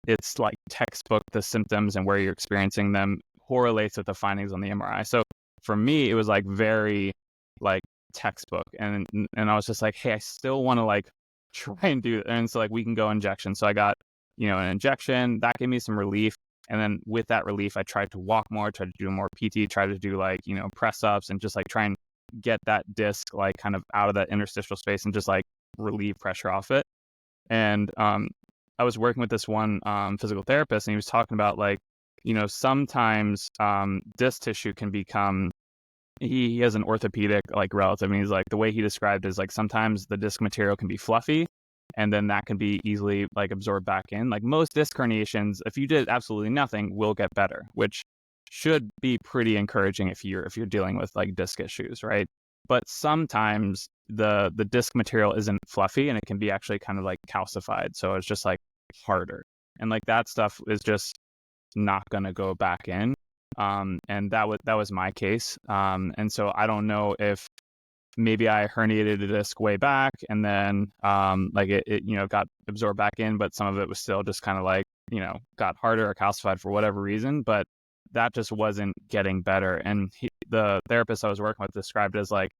Speaker 4: it's like textbook, the symptoms and where you're experiencing them correlates with the findings on the MRI. So for me, it was like very like textbook. And I was just like, hey, I still want to like try and do it. And so like we can go injection. So I got, an injection that gave me some relief. And then with that relief, I tried to walk more, tried to do more PT, tried to do like, press ups and just like try and get that disc like kind of out of that interstitial space and just like relieve pressure off it. And I was working with this one physical therapist, and he was talking about like, sometimes disc tissue can become he has an orthopedic like relative, and he's like, the way he described is like sometimes the disc material can be fluffy, and then that can be easily like absorbed back in. Like most disc herniations, if you did absolutely nothing, will get better, which should be pretty encouraging if you're dealing with like disc issues, right? But sometimes the disc material isn't fluffy, and it can be actually kind of like calcified, so it's just like harder, and like that stuff is just not going to go back in. And that was my case. And so I don't know if maybe I herniated a disc way back, and then like it got absorbed back in, but some of it was still just kind of like got harder or calcified for whatever reason. But that just wasn't getting better. And the therapist I was working with described it as like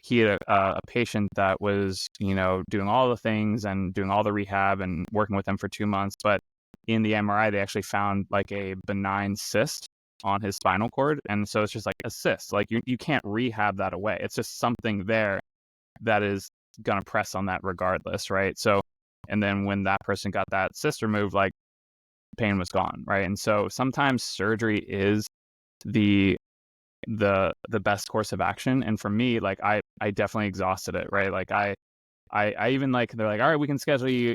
Speaker 4: he had a patient that was doing all the things and doing all the rehab and working with him for 2 months, but in the MRI they actually found like a benign cyst on his spinal cord. And so it's just like a cyst, like you can't rehab that away. It's just something there that is going to press on that regardless, right? So, and then when that person got that cyst removed, like pain was gone, right? And so sometimes surgery is the best course of action. And for me, like I definitely exhausted it, right? Like I even like, they're like, all right, we can schedule you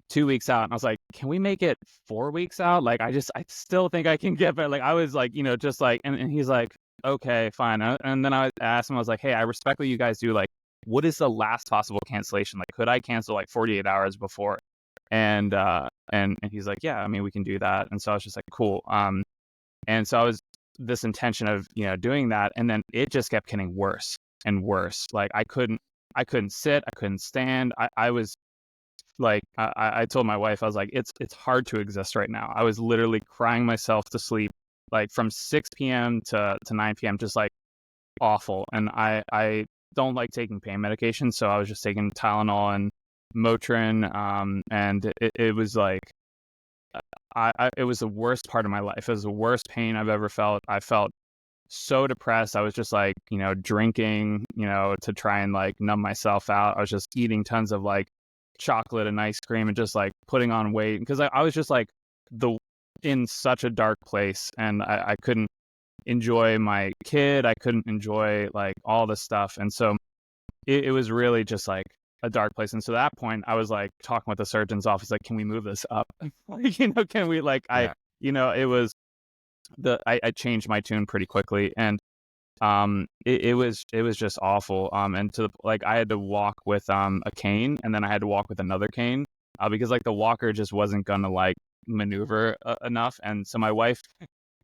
Speaker 4: 2 weeks out. And I was like, can we make it 4 weeks out? Like, I still think I can get better. Like, I was like, just like, and he's like, okay, fine. And then I asked him, I was like, hey, I respect what you guys do. Like, what is the last possible cancellation? Like, could I cancel like 48 hours before? And he's like, yeah, I mean, we can do that. And so I was just like, cool. And so I was this intention of, doing that. And then it just kept getting worse and worse. Like I couldn't sit, I couldn't stand. I was like, I told my wife, I was like, it's hard to exist right now. I was literally crying myself to sleep, like from 6 p.m. to 9 p.m., just like awful. And I don't like taking pain medication. So I was just taking Tylenol and Motrin. And it was like, it was the worst part of my life. It was the worst pain I've ever felt. I felt so depressed. I was just like, drinking, to try and like numb myself out. I was just eating tons of like chocolate and ice cream and just like putting on weight because I was just like in such a dark place, and I couldn't enjoy my kid. I couldn't enjoy like all this stuff. And so it was really just like a dark place. And so at that point I was like talking with the surgeon's office, like, can we move this up? Like, can we like, it was I changed my tune pretty quickly. And it was just awful. And to like I had to walk with a cane, and then I had to walk with another cane because like the walker just wasn't gonna like maneuver enough. And so my wife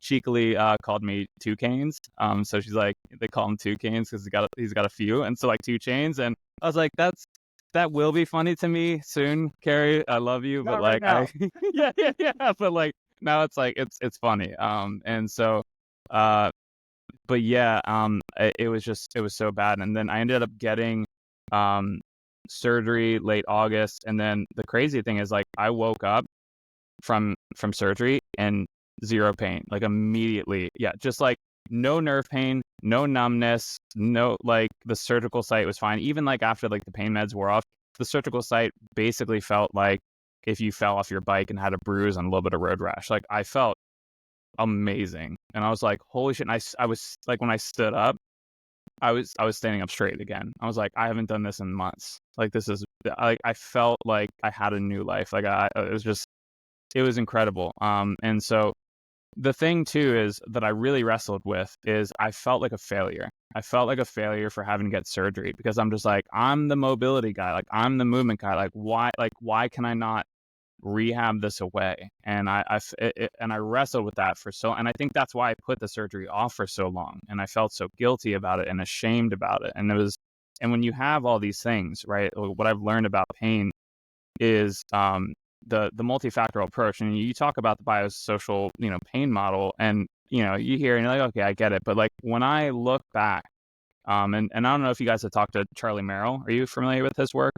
Speaker 4: cheekily called me two canes. So she's like, they call him two canes because he's got a few, and so like two chains. And I was like, that will be funny to me soon, Carrie. I love you, but like yeah. But like now it's like it's funny. And so but yeah, it was so bad. And then I ended up getting surgery late August. And then the crazy thing is like I woke up from surgery and zero pain, like immediately. Yeah, just like no nerve pain, no numbness, no, like the surgical site was fine. Even like after like the pain meds wore off, the surgical site basically felt like if you fell off your bike and had a bruise and a little bit of road rash. Like I felt amazing. And I was like, holy shit. And I was like, when I stood up, I was standing up straight again. I was like, I haven't done this in months. Like this is like, I felt like I had a new life. Like it was incredible. And so the thing too is that I really wrestled with is I felt like a failure. I felt like a failure for having to get surgery because I'm just like, I'm the mobility guy. Like I'm the movement guy. Like why can I not rehab this away? And I wrestled with that and I think that's why I put the surgery off for so long. And I felt so guilty about it and ashamed about it. And when you have all these things, right, what I've learned about pain is the multifactorial approach. And you talk about the biosocial, pain model, and you hear and you're like, okay, I get it. But like when I look back, and I don't know if you guys have talked to Charlie Merrill. Are you familiar with his work?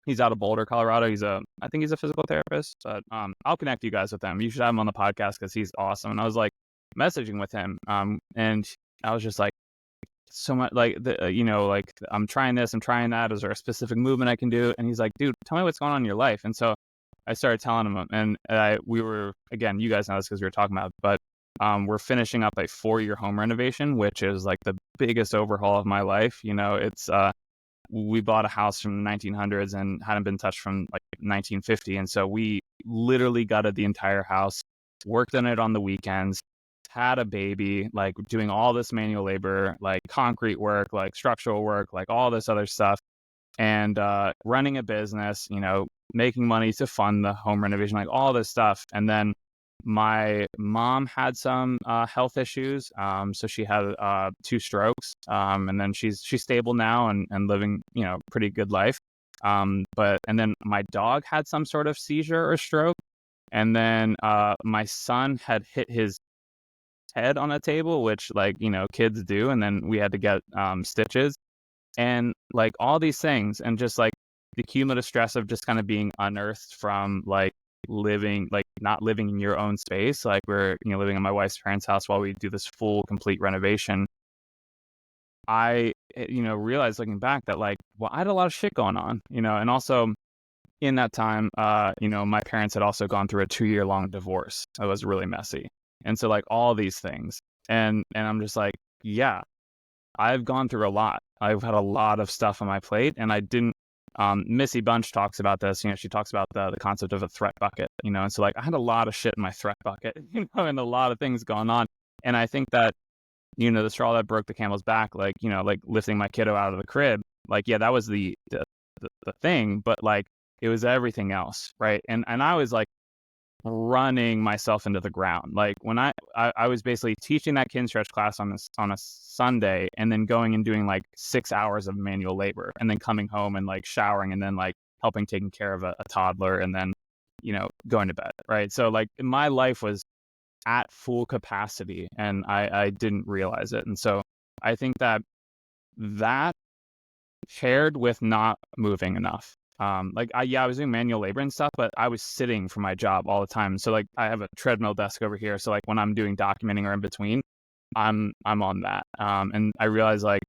Speaker 4: He's out of Boulder, Colorado. I think he's a physical therapist, but I'll connect you guys with him. You should have him on the podcast because he's awesome. And I was like messaging with him, and I was just like, so much like like I'm trying this, I'm trying that. Is there a specific movement I can do? And he's like, dude, tell me what's going on in your life. And so I started telling him, and we were, again, you guys know this because we were talking about it, but we're finishing up a 4-year home renovation, which is like the biggest overhaul of my life. It's we bought a house from the 1900s and hadn't been touched from like 1950. And so we literally gutted the entire house, worked on it on the weekends, had a baby, like doing all this manual labor, like concrete work, like structural work, like all this other stuff, and running a business, making money to fund the home renovation, like all this stuff. And then my mom had some health issues. So she had 2 strokes. And then she's stable now and living, pretty good life. And then my dog had some sort of seizure or stroke. And then my son had hit his head on a table, which kids do. And then we had to get stitches and like all these things, and just like the cumulative stress of just kind of being unearthed from like not living in your own space. Like we're living in my wife's parents' house while we do this full complete renovation. I realized looking back that I had a lot of shit going on, and also in that time my parents had also gone through a 2-year long divorce. It was really messy. And so like all these things, and I'm just like, yeah, I've gone through a lot. I've had a lot of stuff on my plate, and I didn't. Missy Bunch talks about this. She talks about the concept of a threat bucket. And so like I had a lot of shit in my threat bucket, and a lot of things going on. And I think that the straw that broke the camel's back, like lifting my kiddo out of the crib, like yeah, that was the thing, but like it was everything else, right? And I was like running myself into the ground. Like when I was basically teaching that kin stretch class on a Sunday, and then going and doing like 6 hours of manual labor, and then coming home and like showering, and then like helping taking care of a toddler, and then going to bed, right? So like my life was at full capacity, and I didn't realize it. And so I think that paired with not moving enough. I was doing manual labor and stuff, but I was sitting for my job all the time. So like I have a treadmill desk over here. So like when I'm doing documenting or in between, I'm on that. And I realized like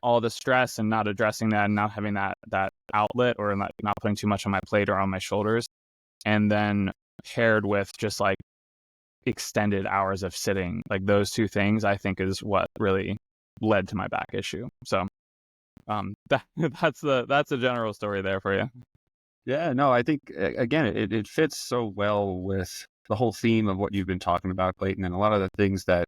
Speaker 4: all the stress and not addressing that and not having that outlet, or not putting too much on my plate or on my shoulders. And then paired with just like extended hours of sitting, like those 2 things, I think is what really led to my back issue. So that's a general story there for you.
Speaker 3: Yeah, no, I think again, it fits so well with the whole theme of what you've been talking about, Clayton, and a lot of the things that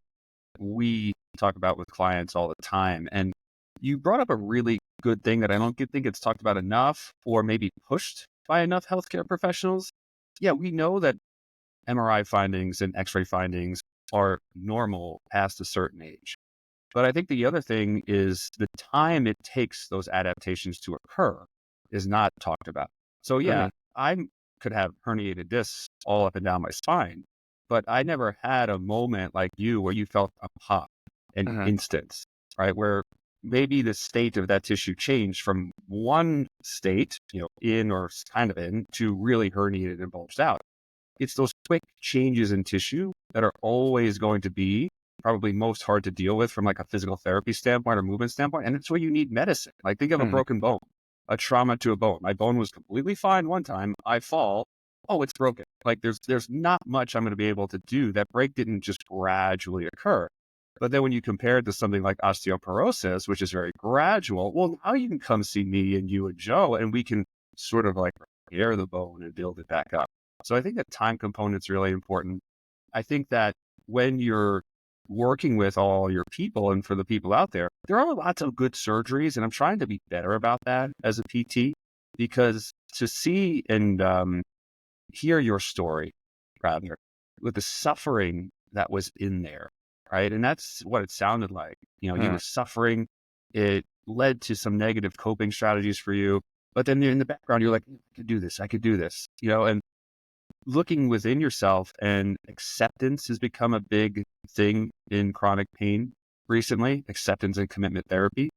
Speaker 3: we talk about with clients all the time. And you brought up a really good thing that I don't think it's talked about enough, or maybe pushed by enough healthcare professionals. Yeah, we know that MRI findings and X-ray findings are normal past a certain age. But I think the other thing is the time it takes those adaptations to occur is not talked about. So yeah, I could have herniated discs all up and down my spine, but I never had a moment like you where you felt a pop, an instance, right? Where maybe the state of that tissue changed from one state, in or kind of in, to really herniated and bulged out. It's those quick changes in tissue that are always going to be probably most hard to deal with from like a physical therapy standpoint or movement standpoint. And it's where you need medicine. Like think of a broken bone, a trauma to a bone. My bone was completely fine one time. I fall. Oh, it's broken. Like there's not much I'm going to be able to do. That break didn't just gradually occur. But then when you compare it to something like osteoporosis, which is very gradual, well, now you can come see me and you and Joe, and we can sort of like repair the bone and build it back up. So I think that time component is really important. I think that when you're working with all your people, and for the people out there are lots of good surgeries, and I'm trying to be better about that as a PT, because to see and hear your story, rather, with the suffering that was in there, right? And that's what it sounded like. You were suffering. It led to some negative coping strategies for you, but then in the background, you're like, I could do this, and looking within yourself, and acceptance has become a big thing in chronic pain recently, acceptance and commitment therapy.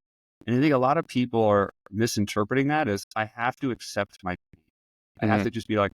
Speaker 3: And I think a lot of people are misinterpreting that as I have to accept my pain. I have to just be like,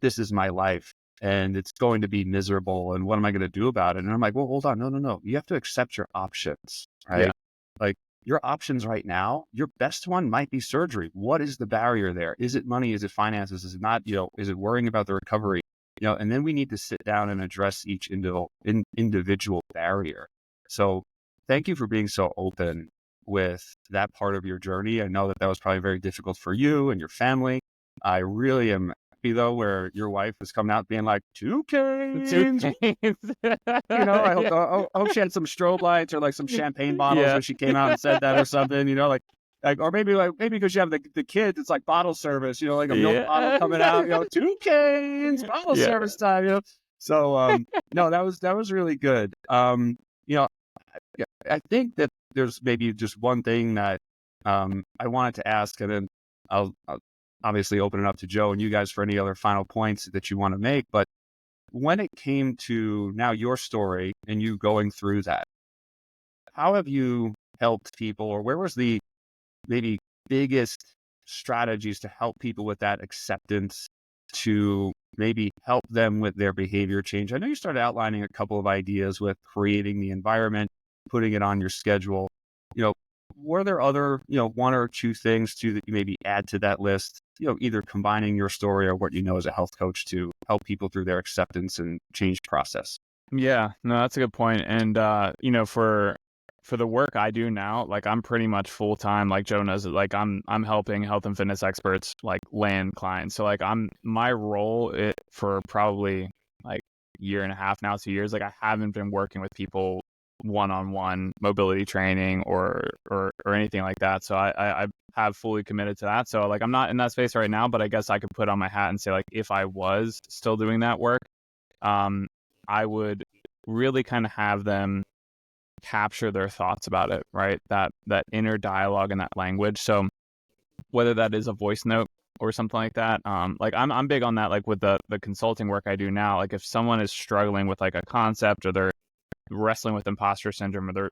Speaker 3: this is my life and it's going to be miserable. And what am I going to do about it? And I'm like, well, hold on. No. You have to accept your options, right? Yeah. Like your options right now, your best one might be surgery. What is the barrier there? Is it money? Is it finances? Is it not, is it worrying about the recovery? and then we need to sit down and address each individual barrier. So thank you for being so open with that part of your journey. I know that was probably very difficult for you and your family. I really am happy though, where your wife has come out being like, 2 canes. I hope she had some strobe lights or like some champagne bottles when she came out and said that or something, or maybe because you have the kids, it's like bottle service, like a milk bottle coming out, 2 canes, bottle service time, So, no, that was really good. I think that there's maybe just one thing that I wanted to ask, and then I'll obviously open it up to Joe and you guys for any other final points that you want to make. But when it came to now your story and you going through that, how have you helped people, or where was the maybe biggest strategies to help people with that acceptance, to maybe help them with their behavior change? I know you started outlining a couple of ideas with creating the environment, putting it on your schedule. Were there other, 1 or 2 things too that you maybe add to that list, either combining your story or what you know as a health coach to help people through their acceptance and change process?
Speaker 4: Yeah, no, that's a good point. And, for the work I do now, like I'm pretty much full time, like Joe knows it, like I'm helping health and fitness experts like land clients. So like my role for probably like year and a half now, 2 years, like I haven't been working with people one-on-one mobility training or anything like that. So I have fully committed to that. So like I'm not in that space right now, but I guess I could put on my hat and say like if I was still doing that work, I would really kind of have them capture their thoughts about it, right? That inner dialogue and that language. So whether that is a voice note or something like that, like I'm big on that. Like with the consulting work I do now, like if someone is struggling with like a concept or they're wrestling with imposter syndrome or they're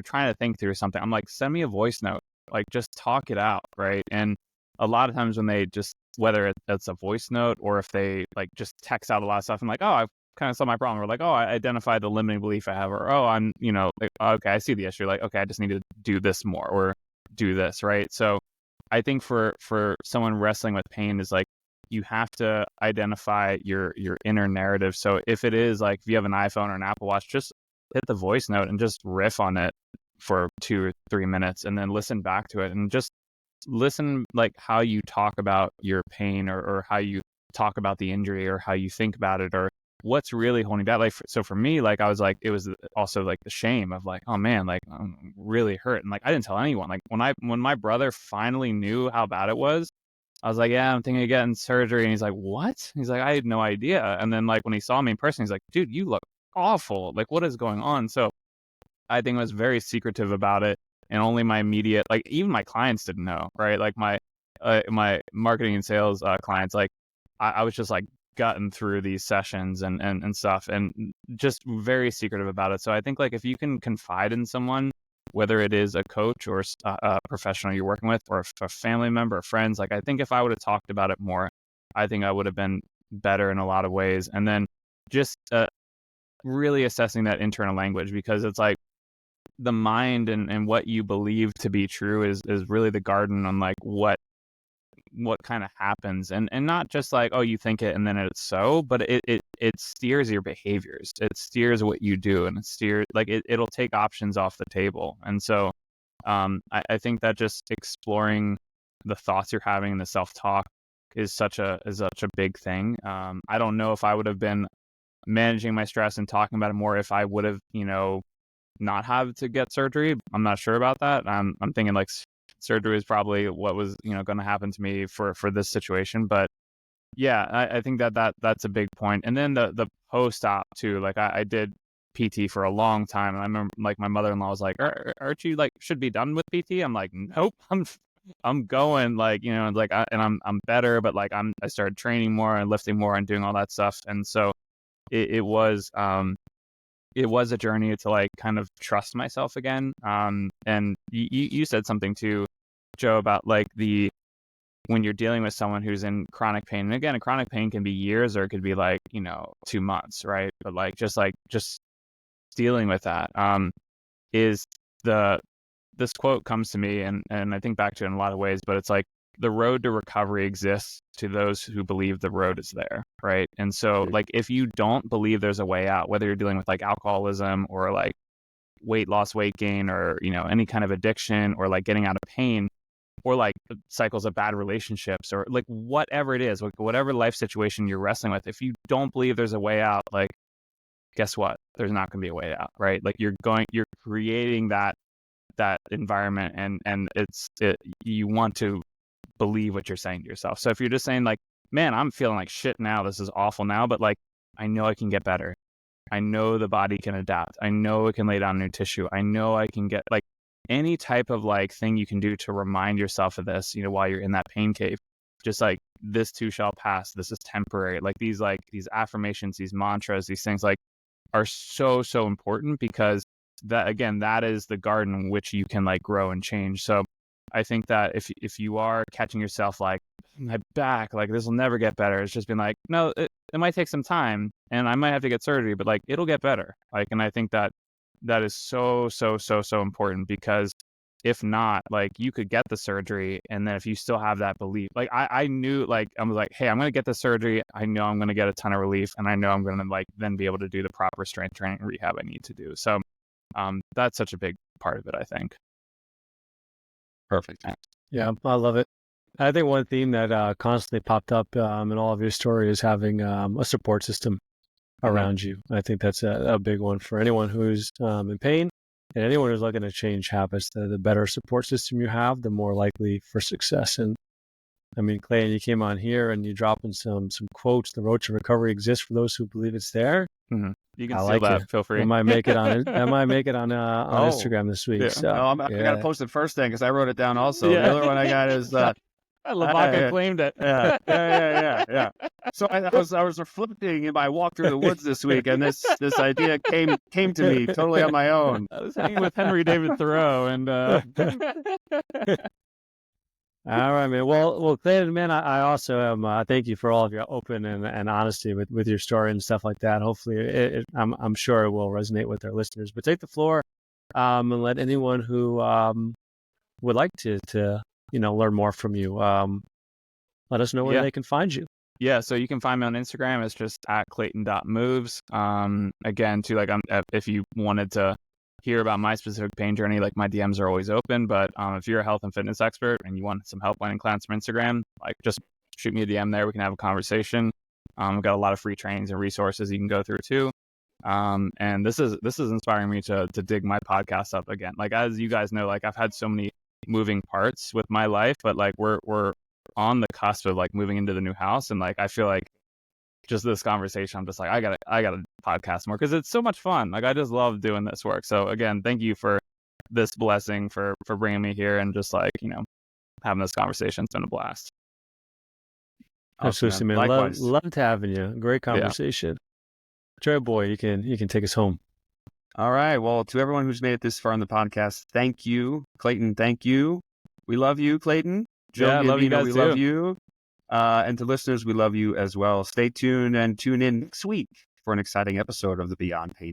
Speaker 4: trying to think through something, I'm like, send me a voice note, like just talk it out, right? And a lot of times when they just, whether it's a voice note or if they like just text out a lot of stuff, I'm like, oh, I've kind of solved my problem. Or like, oh, I identified the limiting belief I have, or oh, I'm, like, okay, I see the issue. Like, okay, I just need to do this more or do this, right? So I think for someone wrestling with pain is like, you have to identify your inner narrative. So if it is like, if you have an iPhone or an Apple Watch, just hit the voice note and just riff on it for 2 or 3 minutes and then listen back to it and just listen like how you talk about your pain or how you talk about the injury or how you think about it or what's really holding back. Like, so for me, like I was like, it was also like the shame of like, oh man, like I'm really hurt. And like, I didn't tell anyone. Like when my brother finally knew how bad it was, I was like, yeah, I'm thinking of getting surgery. And he's like, what? He's like, I had no idea. And then like when he saw me in person, he's like, dude, you look awful. Like, what is going on? So I think I was very secretive about it. And only my immediate, like even my clients didn't know, right? Like my marketing and sales clients, like I was just like gotten through these sessions and stuff and just very secretive about it. So I think like if you can confide in someone, whether it is a coach or a professional you're working with or a family member or friends, like I think if I would have talked about it more, I think I would have been better in a lot of ways. And then just really assessing that internal language, because it's like the mind and what you believe to be true is really the garden on like what kind of happens, and not just like, oh, you think it and then it's so, but it steers your behaviors, it steers what you do, and it steers like it'll take options off the table. And so I think that just exploring the thoughts you're having and the self-talk is such a big thing. I don't know if I would have been managing my stress and talking about it more if I would have not have to get surgery. I'm not sure about that. I'm thinking like surgery is probably what was going to happen to me for this situation. But yeah, I think that's a big point. And then the post-op too, like I did PT for a long time, and I remember like my mother-in-law was like, aren't you like should be done with PT? I'm like, nope, I'm going, like like I'm better, but like I started training more and lifting more and doing all that stuff. And so it was a journey to like kind of trust myself again. And you said something too, Joe, about like when you're dealing with someone who's in chronic pain, and again, a chronic pain can be years or it could be like 2 months, right? But like just dealing with that is this quote comes to me, and I think back to it in a lot of ways, but it's like the road to recovery exists to those who believe the road is there. right? And so like if you don't believe there's a way out, whether you're dealing with like alcoholism or like weight loss, weight gain, or any kind of addiction, or like getting out of pain, or like cycles of bad relationships, or like whatever it is, like whatever life situation you're wrestling with, if you don't believe there's a way out, like guess what? There's not going to be a way out, right? Like you're creating that environment, and you want to believe what you're saying to yourself. So if you're just saying like, man, I'm feeling like shit now, this is awful now, but like I know I can get better. I know the body can adapt. I know it can lay down new tissue. I know I can get like any type of like thing you can do to remind yourself of this, while you're in that pain cave. Just like, this too shall pass. This is temporary. Like these affirmations, these mantras, these things like are so, so important, because that is the garden in which you can like grow and change. So I think that if you are catching yourself like, my back, like this will never get better, it's just been like, no, it might take some time and I might have to get surgery, but like it'll get better. Like, and I think that is so, so, so, so important, because if not, like you could get the surgery, and then if you still have that belief, like I knew, like I was like, hey, I'm gonna get the surgery, I know I'm gonna get a ton of relief, and I know I'm gonna like then be able to do the proper strength training rehab I need to do. So that's such a big part of it, I think.
Speaker 3: Perfect.
Speaker 2: Yeah, I love it. I think one theme that constantly popped up in all of your story is having a support system around you. I think that's a big one for anyone who's in pain, and anyone who's looking to change habits. The better support system you have, the more likely for success. And I mean, Clayton, you came on here and you dropping some quotes. The road to recovery exists for those who believe it's there.
Speaker 4: Mm-hmm. You can
Speaker 2: I
Speaker 4: steal
Speaker 2: like
Speaker 4: that.
Speaker 2: it.
Speaker 4: Feel free.
Speaker 2: I might make it on Instagram this week.
Speaker 4: Yeah.
Speaker 2: So,
Speaker 3: I gotta post it first then, because I wrote it down also.
Speaker 4: Yeah.
Speaker 3: The other one I got is
Speaker 4: LaVacca claimed it.
Speaker 3: Yeah. So I was reflecting in my walk through the woods this week, and this idea came to me totally on my own.
Speaker 4: I was hanging with Henry David Thoreau, and
Speaker 2: all right, man. Well, Clayton, man, I also am. Thank you for all of your open and honesty with your story and stuff like that. Hopefully, I'm sure it will resonate with our listeners. But take the floor, and let anyone who would like to learn more from you, let us know where they can find you.
Speaker 4: Yeah, so you can find me on Instagram. It's just at clayton.moves. Again, too, like if you wanted to hear about my specific pain journey, like my DMs are always open. But if you're a health and fitness expert and you want some help finding clients from Instagram, like just shoot me a DM there. We can have a conversation. We've got a lot of free trainings and resources you can go through too. And this is inspiring me to dig my podcast up again. Like, as you guys know, like I've had so many moving parts with my life, but like we're on the cusp of like moving into the new house, and like I feel like just this conversation, I'm just like, I gotta podcast more, because it's so much fun. Like I just love doing this work. So again, thank you for this blessing, for bringing me here, and just like having this conversation. It's been a blast.
Speaker 2: Absolutely, man. Loved having you. Great conversation. Trey boy, you can take us home.
Speaker 3: All right. Well, to everyone who's made it this far on the podcast, thank you, Clayton. Thank you. We love you, Clayton. Joe,
Speaker 4: I love you guys
Speaker 3: we
Speaker 4: too.
Speaker 3: love you. And to listeners, we love you as well. Stay tuned and tune in next week for an exciting episode of the Beyond Pain